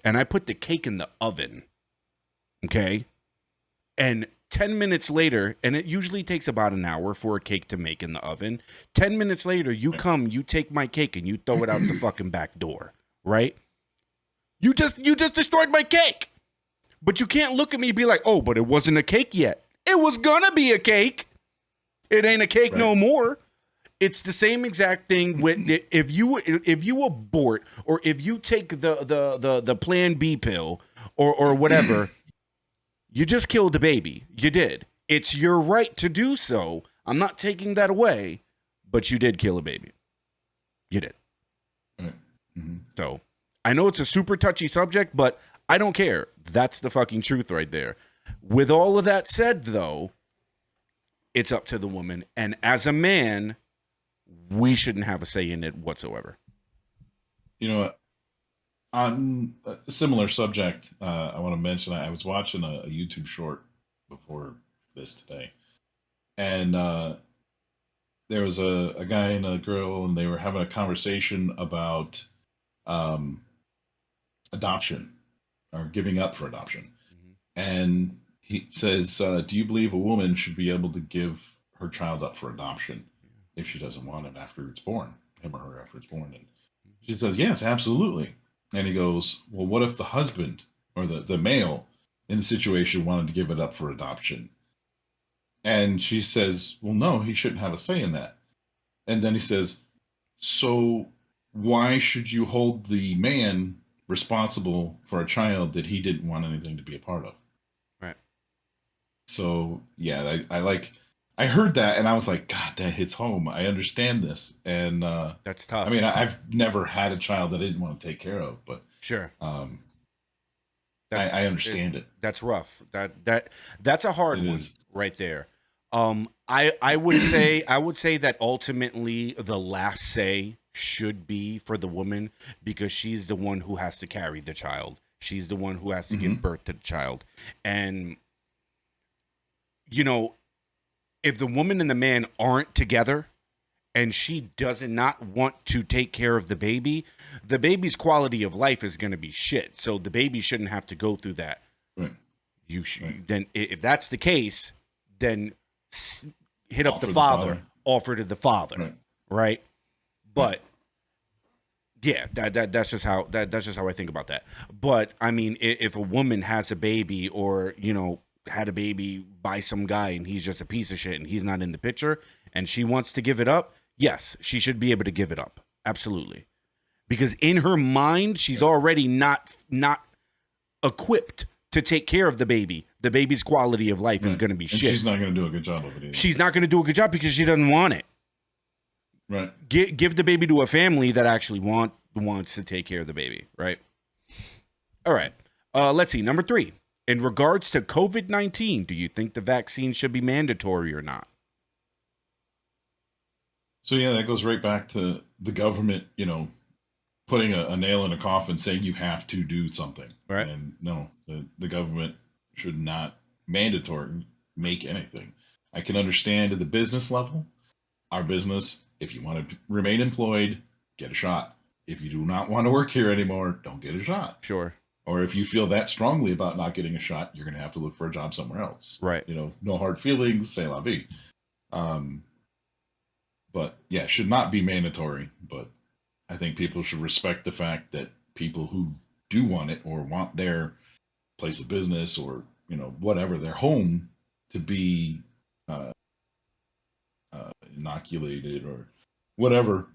and I put the cake in the oven, okay, and 10 minutes later, and it usually takes about an hour for a cake to make in the oven, 10 minutes later, you come, you take my cake and you throw it out the fucking back door, right? You just destroyed my cake. But you can't look at me and be like, oh, but it wasn't a cake yet. It was gonna be a cake. It ain't a cake no more. It's the same exact thing with if you abort, or if you take the Plan B pill or whatever, you just killed the baby. You did. It's your right to do so. I'm not taking that away, but you did kill a baby. You did. Mm-hmm. So I know it's a super touchy subject, but I don't care. That's the fucking truth right there. With all of that said, though, it's up to the woman. And as a man, we shouldn't have a say in it whatsoever. You know what? On a similar subject, I want to mention I was watching a YouTube short before this today. And there was a guy and a girl, and they were having a conversation about adoption, or giving up for adoption. Mm-hmm. And he says, do you believe a woman should be able to give her child up for adoption if she doesn't want it after it's born, him or her after it's born? And she says, yes, absolutely. And he goes, well, what if the husband or the male in the situation wanted to give it up for adoption? And she says, well, no, he shouldn't have a say in that. And then he says, so why should you hold the man responsible for a child that he didn't want anything to be a part of? Right. So yeah, I heard that and I was like, God, that hits home. I understand this. And that's tough. I mean, I've never had a child that I didn't want to take care of, but Sure. Um, That's I it, understand it. that's rough. That's a hard It one is. right there. I would say that ultimately the last say should be for the woman because she's the one who has to carry the child. She's the one who has to give Hmm. birth to the child. And you know, if the woman and the man aren't together and she does not want to take care of the baby's quality of life is going to be shit. So the baby shouldn't have to go through that. Right. You Right. then if that's the case, then hit up the Offer the father, father. offer to the father, Right. right? Right. But yeah, that's just how I think about that. But I mean, if a woman has a baby or had a baby by some guy and he's just a piece of shit and he's not in the picture and she wants to give it up, yes, she should be able to give it up. Absolutely. Because in her mind, she's Right. already not equipped to take care of the baby. The baby's quality of life is Right. going to be And shit. she's not going to do a good job of it either. She's not going to do a good job because she doesn't want it. Right. Give the baby to a family that actually wants to take care of the baby, right? All right. Let's see. Number 3. In regards to COVID-19, do you think the vaccine should be mandatory or not? So yeah, that goes right back to the government, putting a nail in a coffin saying you have to do something. Right? And no, the government should not mandatory make anything. I can understand at the business level, our business, if you want to remain employed, get a shot. If you do not want to work here anymore, don't get a shot. Sure. Or if you feel that strongly about not getting a shot, you're going to have to look for a job somewhere else. Right. No hard feelings, say la vie. Um, but yeah, should not be mandatory. But I think people should respect the fact that people who do want it or want their place of business or whatever their home to be uh, inoculated or whatever,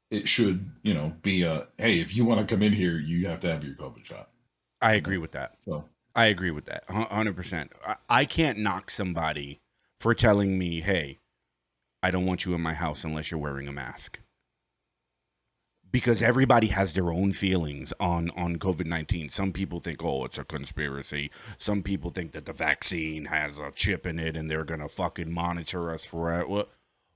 it should be a hey, if you want to come in here, you have to have your COVID shot. I You agree know, with that. so I agree with that. 100%. I can't knock somebody for telling me, "Hey, I don't want you in my house unless you're wearing a mask." Because everybody has their own feelings on COVID-19. Some people think, oh, it's a conspiracy. Some people think that the vaccine has a chip in it and they're gonna fucking monitor us for it. Well,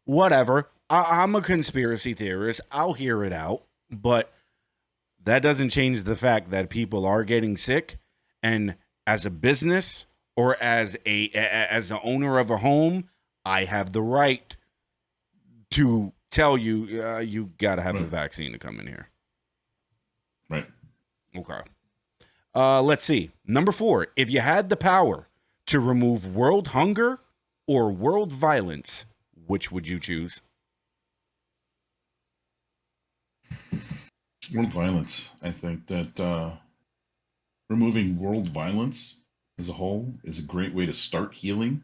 whatever. I'm a conspiracy theorist. I'll hear it out, but that doesn't change the fact that people are getting sick. And as a business or as the owner of a home, I have the right to tell you you got to have the right, vaccine to come in here. right. Okay. Let's see. Number 4. If you had the power to remove world hunger or world violence, which would you choose? World violence. I think that removing world violence as a whole is a great way to start healing.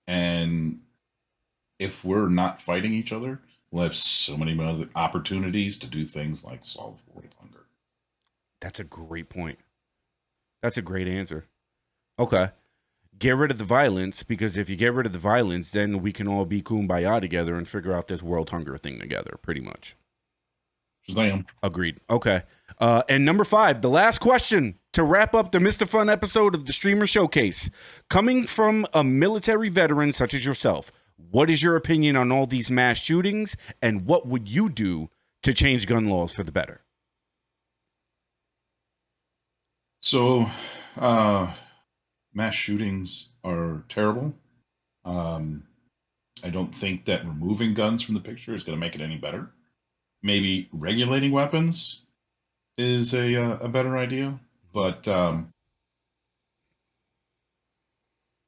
And if we're not fighting each other, we'll have so many other opportunities to do things like solve world hunger. That's a great point. That's a great answer. Okay. Get rid of the violence because if you get rid of the violence, then we can all be kumbaya together and figure out this world hunger thing together, pretty much. Shazam. Agreed. Okay. And number 5, the last question to wrap up the Mr. Fun episode of the Streamer Showcase. Coming from a military veteran such as yourself, what is your opinion on all these mass shootings and what would you do to change gun laws for the better? So, mass shootings are terrible. Um, I don't think that removing guns from the picture is going to make it any better. Maybe regulating weapons is a better idea. But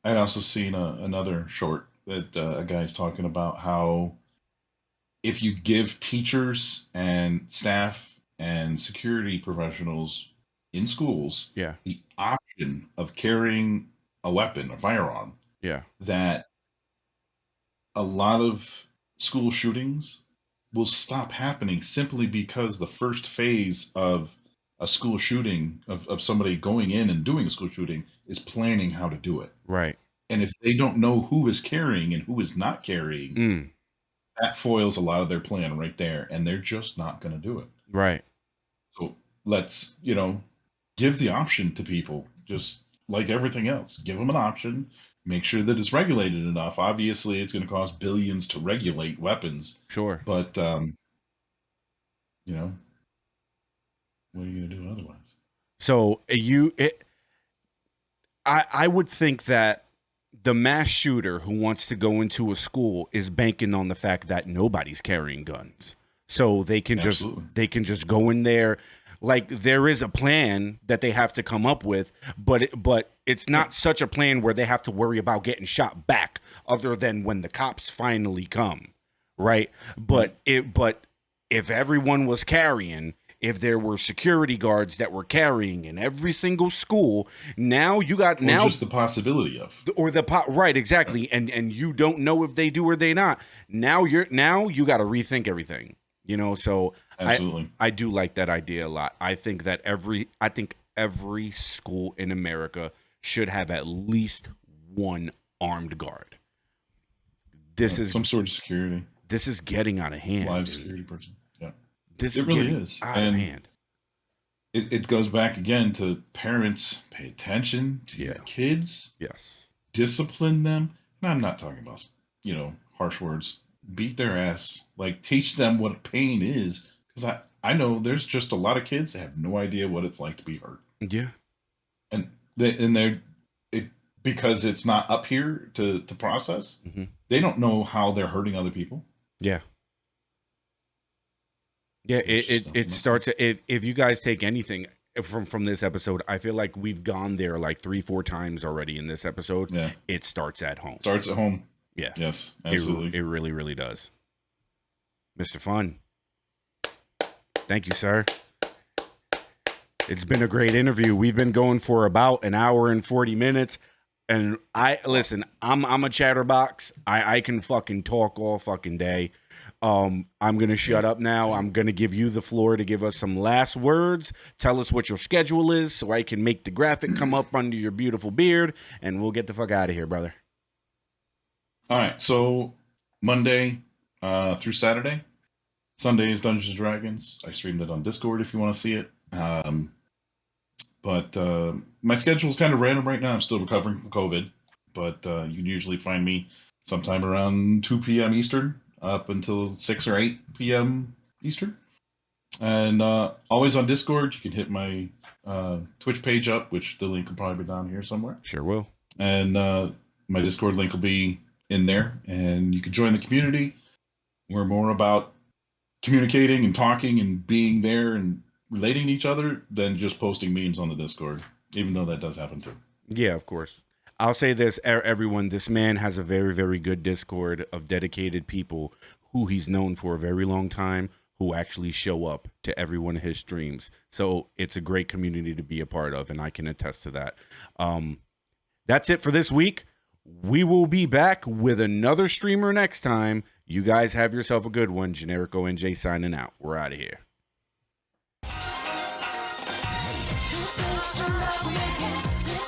I'd also seen another short that a guy's talking about how if you give teachers and staff and security professionals in schools Yeah. the option of carrying a weapon, a firearm, Yeah. that a lot of school shootings will stop happening simply because the first phase of a school shooting, of somebody going in and doing a school shooting, is planning how to do it. Right. And if they don't know who is carrying and who is not carrying, Mm. that foils a lot of their plan right there. And they're just not going to do it. Right. So let's, give the option to people, just like everything else. Give them an option. Make sure that it's regulated enough. Obviously, it's going to cost billions to regulate weapons, Sure. but what are you going to do otherwise? So I would think that the mass shooter who wants to go into a school is banking on the fact that nobody's carrying guns, so they can just go in there. Like, there is a plan that they have to come up with, but it's not such a plan where they have to worry about getting shot back, other than when the cops finally come, right? But if everyone was carrying, if there were security guards that were carrying in every single school, now you got just the possibility of, right, exactly, and you don't know if they do or they not. Now you got to rethink everything, So absolutely, I do like that idea a lot. I think every school in America should have at least one armed guard. This is some sort of security. This is getting out of hand. Live security person. Yeah. It really is out of hand. It goes back again to parents. Pay attention to your kids. Yes. Discipline them. And I'm not talking about, harsh words. Beat their ass. Like, teach them what pain is. Because I know there's just a lot of kids that have no idea what it's like to be hurt. Yeah. And because it's not up here to process, they don't know how they're hurting other people. Yeah. Yeah, it starts, if you guys take anything from this episode, I feel like we've gone there like 3-4 times already in this episode. Yeah. It starts at home. Starts at home. Yeah. Yes, absolutely. It really, really does. Mr. Fun, thank you, sir. It's been a great interview. We've been going for about an hour and 40 minutes. And I'm a chatterbox. I can fucking talk all fucking day. I'm going to shut up now. I'm going to give you the floor to give us some last words. Tell us what your schedule is so I can make the graphic come up under your beautiful beard, and we'll get the fuck out of here, brother. All right. So Monday through Saturday. Sunday is Dungeons and Dragons. I streamed it on Discord if you want to see it. But my schedule is kind of random right now. I'm still recovering from COVID, but you can usually find me sometime around 2 p.m. Eastern up until 6 or 8 p.m. Eastern. And always on Discord. You can hit my Twitch page up, which the link will probably be down here somewhere. Sure will. And my Discord link will be in there. And you can join the community. We're more about communicating and talking and being there and relating to each other than just posting memes on the Discord, even though that does happen too. Yeah, of course. I'll say this, everyone, this man has a very, very good Discord of dedicated people who he's known for a very long time, who actually show up to every one of his streams. So it's a great community to be a part of, and I can attest to that. That's it for this week. We will be back with another streamer next time. You guys have yourself a good one. Generico NJ signing out. We're out of here. This is the love we make.